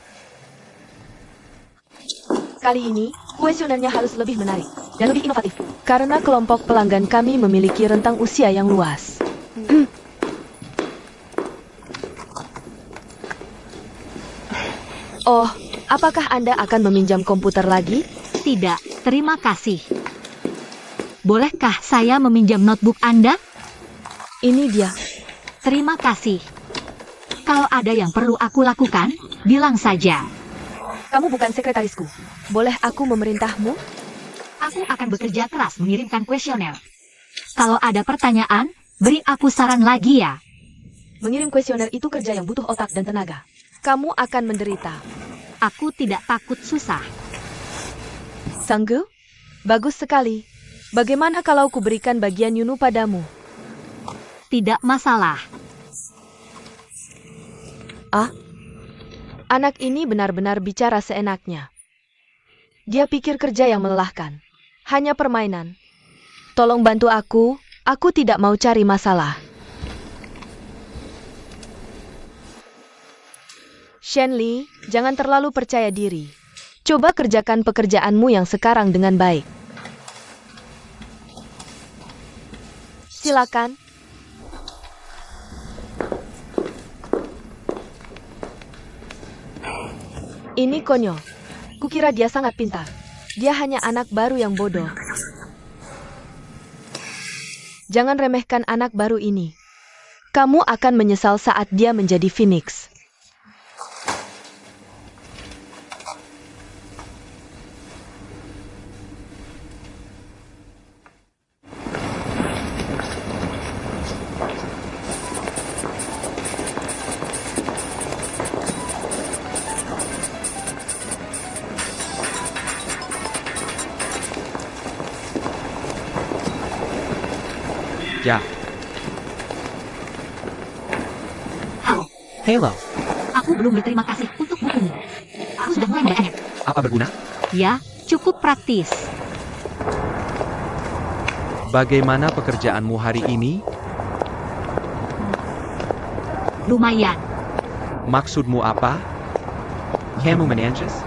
Kali ini, kuesionernya harus lebih menarik dan lebih inovatif. Karena kelompok pelanggan kami memiliki rentang usia yang luas. Oh, apakah Anda akan meminjam komputer lagi?
Tidak, terima kasih. Bolehkah saya meminjam notebook Anda?
Ini dia.
Terima kasih. Kalau ada yang perlu aku lakukan, bilang saja.
Kamu bukan sekretarisku. Boleh aku memerintahmu?
Aku akan bekerja keras mengirimkan kuesioner. Kalau ada pertanyaan, beri aku saran lagi ya.
Mengirim kuesioner itu kerja yang butuh otak dan tenaga. Kamu akan menderita.
Aku tidak takut susah.
Sanggu? Bagus sekali. Bagaimana kalau kuberikan bagian Yunu padamu?
Tidak masalah.
Ah? Anak ini benar-benar bicara seenaknya. Dia pikir kerja yang melelahkan. Hanya permainan. Tolong bantu aku tidak mau cari masalah. Shenli, jangan terlalu percaya diri. Coba kerjakan pekerjaanmu yang sekarang dengan baik. Silakan. Ini konyol. Kukira dia sangat pintar. Dia hanya anak baru yang bodoh. Jangan remehkan anak baru ini. Kamu akan menyesal saat dia menjadi Phoenix.
Ya,
Halo, aku belum berterima kasih untuk bukumu. Aku sudah mulai membacanya.
apa berguna?
Ya, cukup praktis.
Bagaimana pekerjaanmu hari ini?
Lumayan.
Maksudmu apa? Kamu menangis?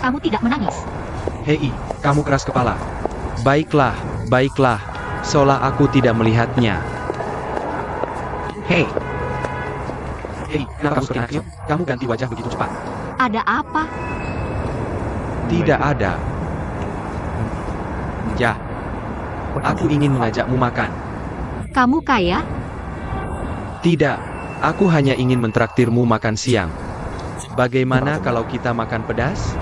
Kamu tidak menangis.
Hei, kamu keras kepala. Baiklah, baiklah. Seolah aku tidak melihatnya. Hei. Hei, kenapa kamu seperti anak? Kamu ganti wajah begitu cepat.
Ada apa?
Tidak ada. Ya. Aku ingin mengajakmu makan.
Kamu kaya?
Tidak. Aku hanya ingin mentraktirmu makan siang. Bagaimana kalau kita makan pedas?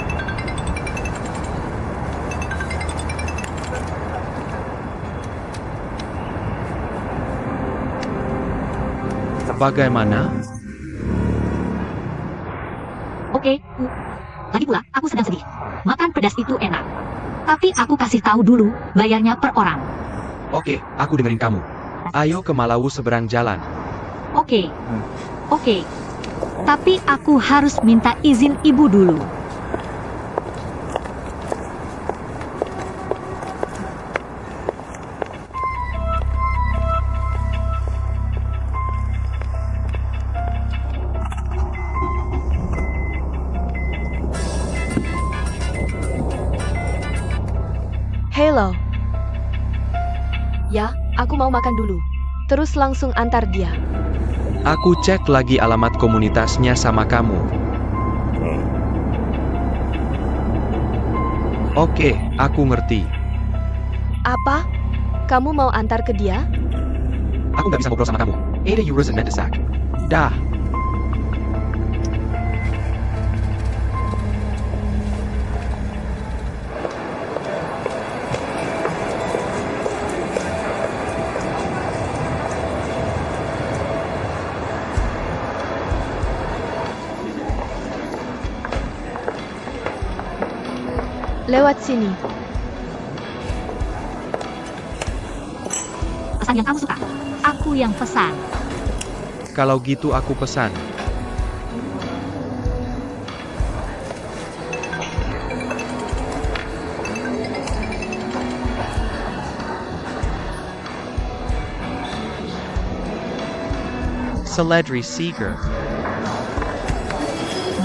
Bagaimana?
Oke. Lagi pula, aku sedang sedih. Makan pedas itu enak. Tapi aku kasih tahu dulu, bayarnya per orang.
Oke, aku dengerin kamu. Ayo ke Malawu seberang jalan.
Oke. Oke. Tapi aku harus minta izin ibu dulu.
Halo. Ya, aku mau makan dulu. Terus langsung antar dia.
Aku cek lagi alamat komunitasnya sama kamu. Oke, aku ngerti.
Apa? Kamu mau antar ke dia?
Aku nggak bisa ngobrol sama kamu. Ada euros and mendesak. Dah.
Lewat sini.
Pesan yang kamu suka. Aku yang pesan.
Kalau gitu aku pesan. Seledri seeker.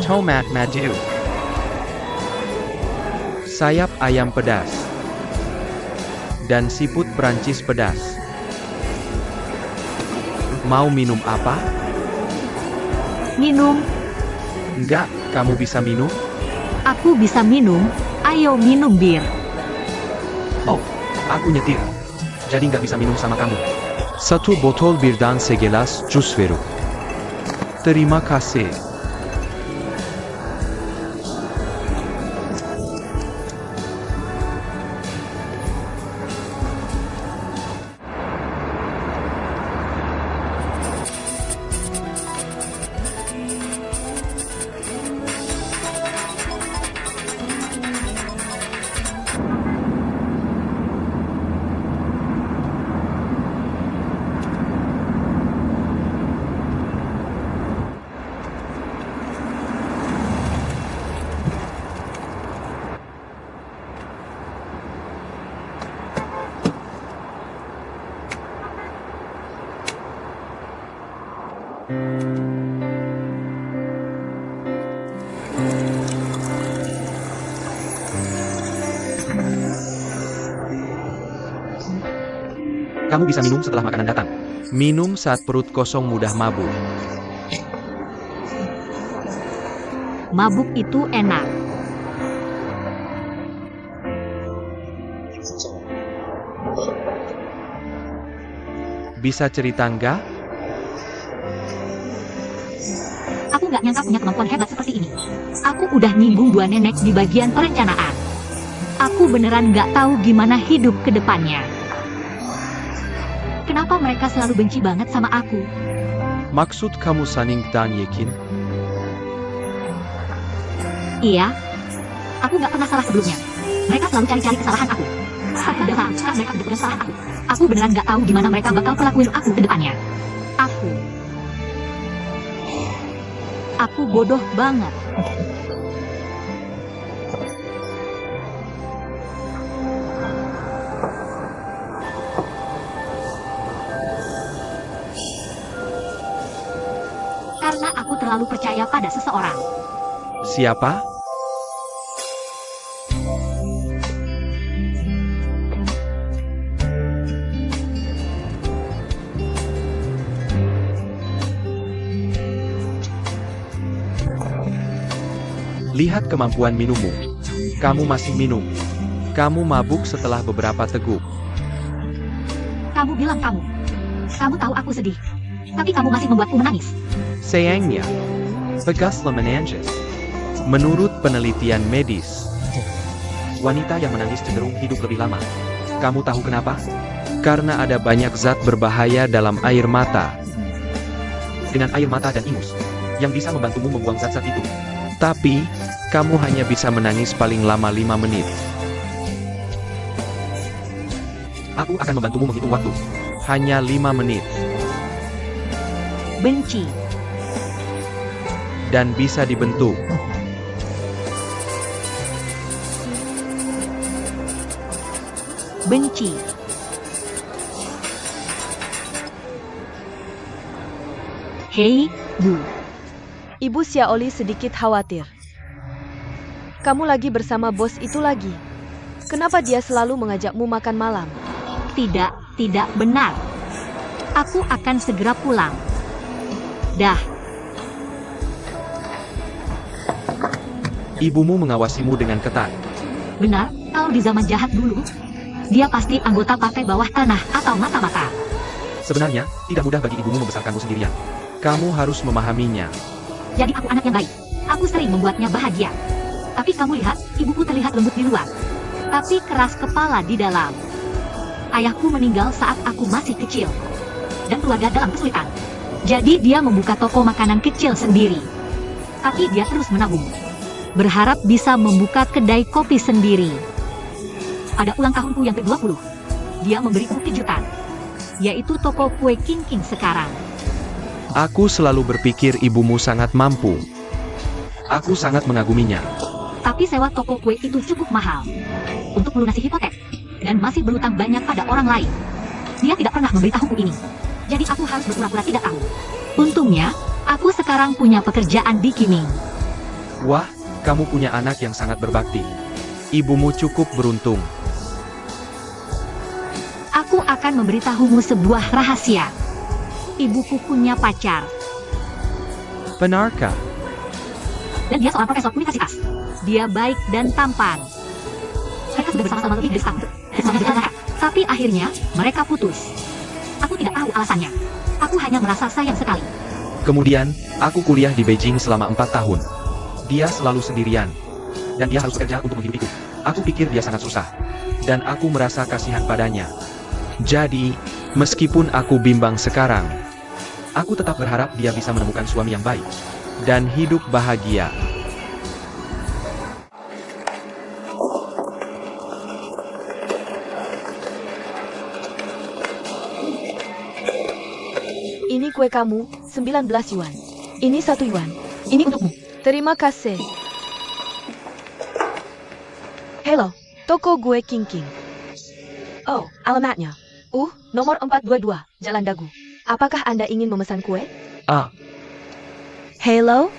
Tomat madu. Sayap ayam pedas. Dan siput Perancis pedas. Mau minum apa?
Minum.
Enggak, kamu bisa minum?
Aku bisa minum. Ayo minum bir.
Oh, aku nyetir. Jadi nggak bisa minum sama kamu. Satu botol birden segelas jus veru. Terima kasih. Kamu bisa minum setelah makanan datang. Minum saat perut kosong mudah mabuk.
Mabuk itu enak.
Bisa cerita nggak?
nggak nyangka punya kemampuan hebat seperti ini. Aku udah nyinggung dua nenek di bagian perencanaan. Aku beneran nggak tahu gimana hidup ke depannya. Kenapa mereka selalu benci banget sama aku?
Maksud kamu Saning dan Yekin?
Iya. Aku nggak pernah salah sebelumnya. Mereka selalu cari-cari kesalahan aku. Aku udah tahu sekarang mereka benar-benar salah aku. Aku beneran nggak tahu gimana mereka bakal perlakuin aku ke depannya. Aku bodoh banget. Karena aku terlalu percaya pada seseorang.
Siapa? Lihat kemampuan minummu. Kamu masih minum. Kamu mabuk setelah beberapa teguk.
Kamu bilang kamu. Kamu tahu aku sedih. Tapi kamu masih membuatku menangis.
Sayangnya, Pegaslah menangis. Menurut penelitian medis, wanita yang menangis cenderung hidup lebih lama. Kamu tahu kenapa? Karena ada banyak zat berbahaya dalam air mata. Dengan air mata dan ingus, yang bisa membantumu membuang zat-zat itu. Tapi, kamu hanya bisa menangis paling lama 5 menit. Aku akan membantumu menghitung waktu. Hanya 5 menit.
Benci.
Dan bisa dibentuk.
Benci. Hei, Bu.
Ibu Xiaoli sedikit khawatir. Kamu lagi bersama bos itu lagi. Kenapa dia selalu mengajakmu makan malam?
Tidak benar. Aku akan segera pulang. Dah.
Ibumu mengawasimu dengan ketat.
Benar, kalau di zaman jahat dulu, dia pasti anggota partai bawah tanah atau mata-mata.
Sebenarnya, tidak mudah bagi ibumu membesarkanmu sendirian. Kamu harus memahaminya.
Jadi aku anak yang baik. Aku sering membuatnya bahagia. Tapi kamu lihat, ibuku terlihat lembut di luar. Tapi keras kepala di dalam. Ayahku meninggal saat aku masih kecil. Dan keluarga dalam kesulitan. Jadi dia membuka toko makanan kecil sendiri. Tapi dia terus menabung. Berharap bisa membuka kedai kopi sendiri. Pada ulang tahunku yang ke-20, dia memberiku kejutan. Yaitu toko kue King sekarang.
Aku selalu berpikir ibumu sangat mampu. Aku sangat mengaguminya.
Tapi sewa toko kue itu cukup mahal untuk melunasi hipotek dan masih berutang banyak pada orang lain. Dia tidak pernah memberitahuku ini. Jadi aku harus berpura-pura tidak tahu. Untungnya, aku sekarang punya pekerjaan di Kiming.
Wah, kamu punya anak yang sangat berbakti. Ibumu cukup beruntung.
Aku akan memberitahumu sebuah rahasia. Ibuku punya pacar.
Benarkah?
Dan dia seorang profesor universitas. Dia baik dan tampan. Mereka sudah bersama-sama lebih dari setahun. Sama juga. Tapi akhirnya, mereka putus. Aku tidak tahu alasannya. Aku hanya merasa sayang sekali.
Kemudian, aku kuliah di Beijing selama 4 tahun. Dia selalu sendirian. Dan dia harus bekerja untuk menghidupiku. Aku pikir dia sangat susah. Dan aku merasa kasihan padanya. Jadi, meskipun aku bimbang sekarang, aku tetap berharap dia bisa menemukan suami yang baik. Dan hidup bahagia.
Ini kue kamu, 19 yuan. Ini 1 yuan. Ini untukmu. Terima kasih. Hello, toko gue King. Oh, alamatnya. Nomor 422, Jalan Dagu. Apakah Anda ingin memesan kue? Hello?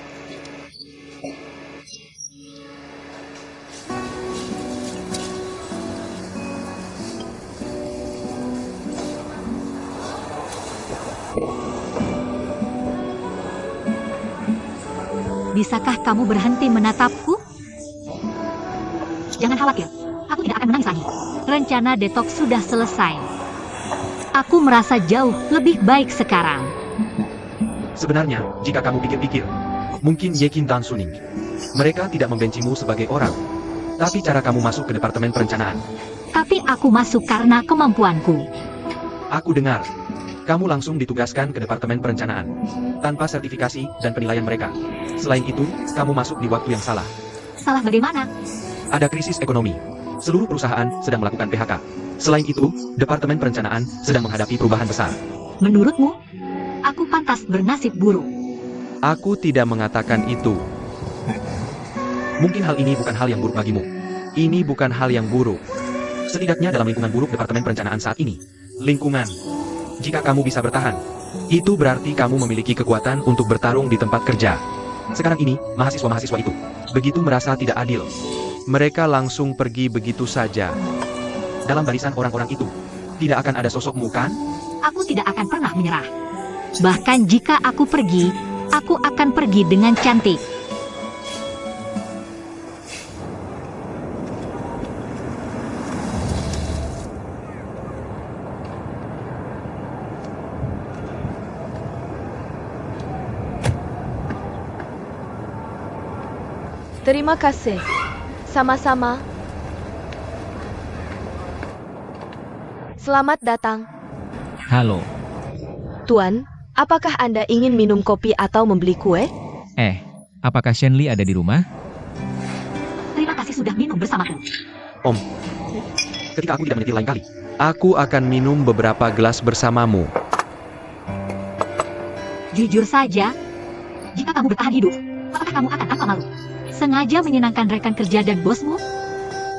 Bisakah kamu berhenti menatapku? Jangan khawatir, aku tidak akan menangis lagi. Rencana detox sudah selesai. Aku merasa jauh lebih baik sekarang.
Sebenarnya, jika kamu pikir-pikir, Mungkin Yekin dan Suning. Mereka tidak membencimu sebagai orang. Tapi cara kamu masuk ke Departemen Perencanaan.
Tapi aku masuk karena kemampuanku.
Aku dengar. Kamu langsung ditugaskan ke Departemen Perencanaan. Tanpa sertifikasi dan penilaian mereka. Selain itu, kamu masuk di waktu yang salah.
Salah bagaimana?
Ada krisis ekonomi. Seluruh perusahaan sedang melakukan PHK. Selain itu, Departemen Perencanaan sedang menghadapi perubahan besar.
Menurutmu, aku pantas bernasib buruk.
Aku tidak mengatakan itu. Mungkin hal ini bukan hal yang buruk bagimu. Ini bukan hal yang buruk. Setidaknya dalam lingkungan buruk Departemen Perencanaan saat ini. Lingkungan. Jika kamu bisa bertahan, itu berarti kamu memiliki kekuatan untuk bertarung di tempat kerja. Sekarang ini, mahasiswa-mahasiswa itu begitu merasa tidak adil. Mereka langsung pergi begitu saja. Dalam barisan orang-orang itu, tidak akan ada sosokmu, kan?
Aku tidak akan pernah menyerah. Bahkan jika aku pergi, aku akan pergi dengan cantik.
Terima kasih. Sama-sama. Selamat datang.
Halo.
Tuan, apakah Anda ingin minum kopi atau membeli kue?
Apakah Shenli ada di rumah?
Terima kasih sudah minum bersamaku.
Om, ketika aku tidak menyetir lain kali, aku akan minum beberapa gelas bersamamu.
Jujur saja, jika kamu bertahan hidup, apakah kamu akan tanpa malu? Sengaja menyenangkan rekan kerja dan bosmu?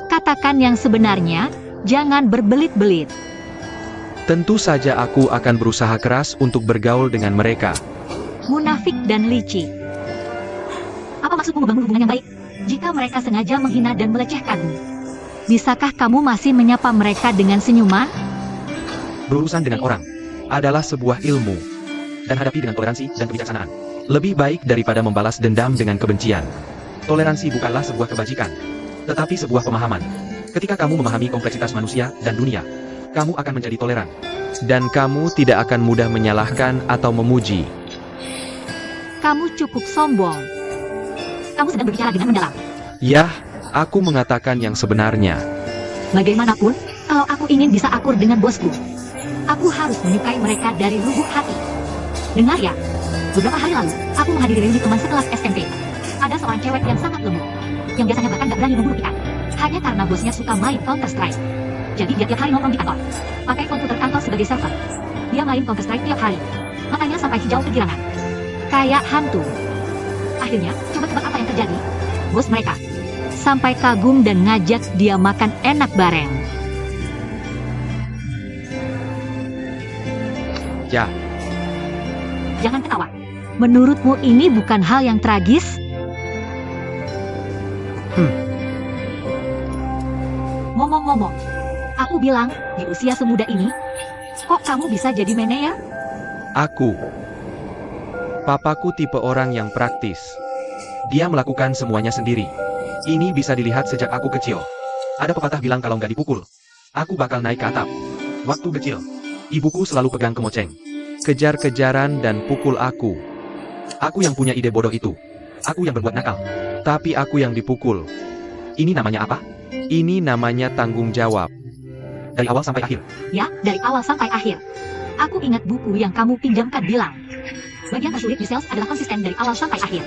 Katakan yang sebenarnya, jangan berbelit-belit.
Tentu saja aku akan berusaha keras untuk bergaul dengan mereka.
Munafik dan licik. Apa maksudmu membangun hubungan yang baik? Jika mereka sengaja menghina dan melecehkanmu, bisakah kamu masih menyapa mereka dengan senyuman?
Berurusan dengan orang adalah sebuah ilmu. Dan hadapi dengan toleransi dan kebijaksanaan. Lebih baik daripada membalas dendam dengan kebencian. Toleransi bukanlah sebuah kebajikan, tetapi sebuah pemahaman. Ketika kamu memahami kompleksitas manusia dan dunia, kamu akan menjadi toleran. Dan kamu tidak akan mudah menyalahkan atau memuji.
Kamu cukup sombong. Kamu sedang berbicara dengan mendalam.
Yah, aku mengatakan yang sebenarnya.
Bagaimanapun, kalau aku ingin bisa akur dengan bosku, aku harus menyukai mereka dari lubuk hati. Dengar ya, beberapa hari lalu, aku menghadiri reuni teman sekelas SMP. Ada seorang cewek yang sangat lembut, yang biasanya bahkan gak berani memburu ikan. Hanya karena bosnya suka main Counter-Strike. Jadi dia tiap hari nongkrong di kantor, pakai komputer kantor sebagai server. Dia main Counter-Strike tiap hari, matanya sampai hijau kegirangan. Kayak hantu. Akhirnya, coba tebak apa yang terjadi? Bos mereka sampai kagum dan ngajak dia makan enak bareng.
Ya,
Jangan ketawa. Menurutmu ini bukan hal yang tragis? Ngomong-ngomong, aku bilang, di usia semuda ini, kok kamu bisa jadi manajer?
aku. Papaku tipe orang yang praktis. Dia melakukan semuanya sendiri. Ini bisa dilihat sejak aku kecil. Ada pepatah bilang kalau nggak dipukul, aku bakal naik ke atap. Waktu kecil, ibuku selalu pegang kemoceng. Kejar-kejaran dan pukul aku. Aku yang punya ide bodoh itu. Aku yang berbuat nakal. Tapi aku yang dipukul. Ini namanya apa? Ini namanya tanggung jawab. Dari awal sampai akhir.
Ya, dari awal sampai akhir. Aku ingat buku yang kamu pinjamkan bilang, bagian tersulit di sales adalah konsisten dari awal sampai akhir.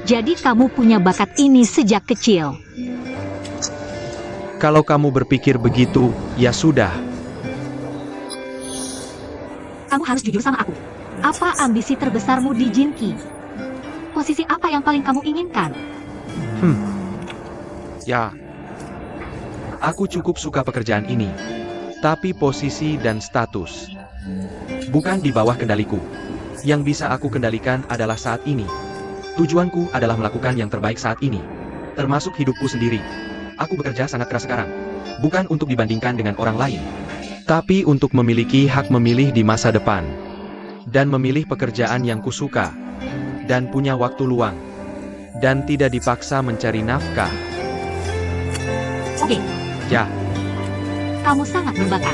Jadi kamu punya bakat ini sejak kecil.
Kalau kamu berpikir begitu, ya sudah.
Kamu harus jujur sama aku. Apa ambisi terbesarmu di Jinki? Posisi apa yang paling kamu inginkan?
Ya. Aku cukup suka pekerjaan ini. Tapi posisi dan status bukan di bawah kendaliku. Yang bisa aku kendalikan adalah saat ini. Tujuanku adalah melakukan yang terbaik saat ini. Termasuk hidupku sendiri. Aku bekerja sangat keras sekarang. Bukan untuk dibandingkan dengan orang lain. Tapi untuk memiliki hak memilih di masa depan. Dan memilih pekerjaan yang kusuka. Dan punya waktu luang. Dan tidak dipaksa mencari nafkah.
Oke,
Ya,
kamu sangat berbakat.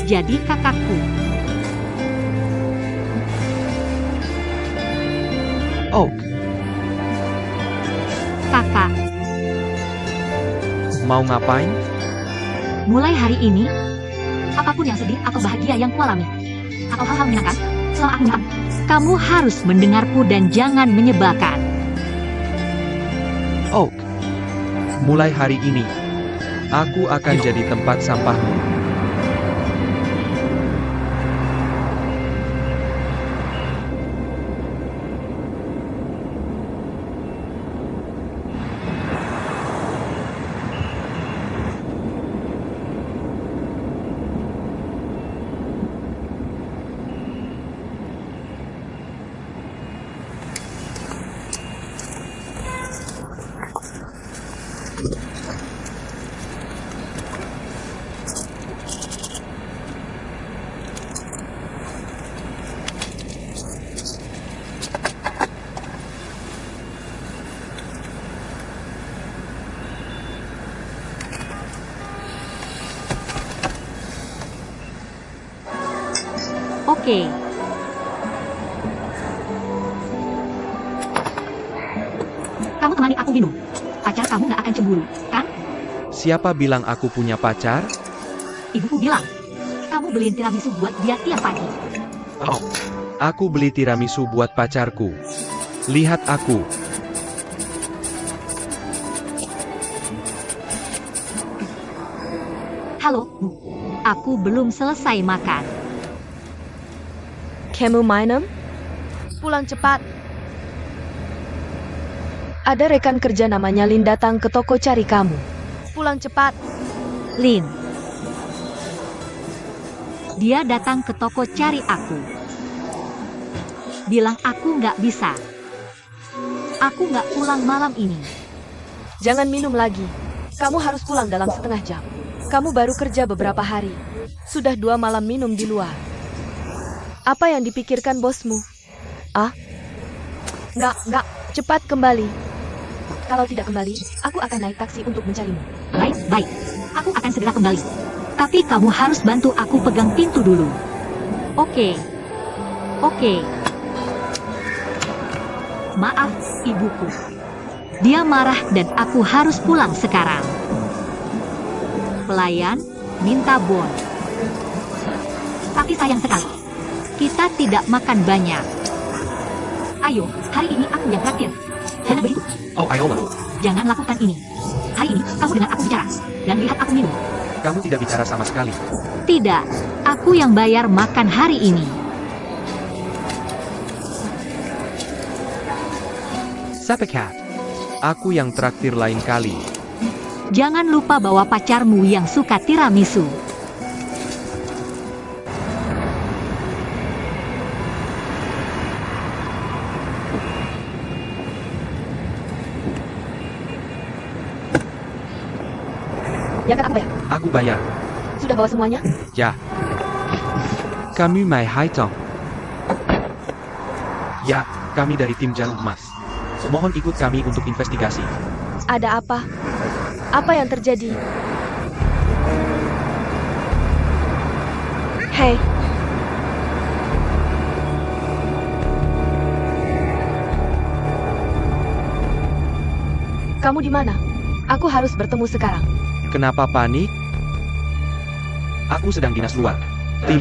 Jadi kakakku.
oh, Mau ngapain?
Mulai hari ini, apapun yang sedih atau bahagia yang kualami, atau hal-hal menyenangkan, selama aku hidup, kamu harus mendengarku dan jangan menyebalkan.
Oak. Mulai hari ini, aku akan jadi tempat sampahmu.
Oke. Kamu temani aku minum. Pacar kamu nggak akan cemburu, kan?
Siapa bilang aku punya pacar?
Ibuku bilang, kamu beliin tiramisu buat dia tiap pagi.
Oh, aku beli tiramisu buat pacarku. Lihat aku.
Halo, Bu. Aku belum selesai makan.
Kamu minum? Pulang cepat. Ada rekan kerja namanya Lin datang ke toko cari kamu. Pulang cepat.
Lin. Dia datang ke toko cari aku. Bilang aku nggak bisa. Aku nggak pulang malam ini.
Jangan minum lagi. Kamu harus pulang dalam setengah jam. Kamu baru kerja beberapa hari. Sudah 2 malam minum di luar. Apa yang dipikirkan bosmu? Ah? Nggak. Cepat kembali. Kalau tidak kembali, aku akan naik taksi untuk mencarimu.
Baik. Aku akan segera kembali. Tapi kamu harus bantu aku pegang pintu dulu. Oke. Maaf, ibuku. Dia marah dan aku harus pulang sekarang. Pelayan minta bon. Tapi sayang sekali, kita tidak makan banyak. Ayo, hari ini aku yang traktir. Jangan begitu.
Oh, Ayola.
Jangan lakukan ini. Hari ini kamu dengar aku bicara dan lihat aku minum.
Kamu tidak bicara sama sekali.
Tidak, aku yang bayar makan hari ini.
Sapekat. Aku yang traktir lain kali.
Jangan lupa bawa pacarmu yang suka tiramisu.
Ya kan aku bayar.
Aku bayar.
Sudah bawa semuanya?
Ya. Kami Mai Hai Tong. Ya, kami dari tim Jarum Emas. Mohon ikut kami untuk investigasi.
Ada apa? Apa yang terjadi? Hei. Kamu di mana? Aku harus bertemu sekarang.
Kenapa panik? Aku sedang dinas luar. Tim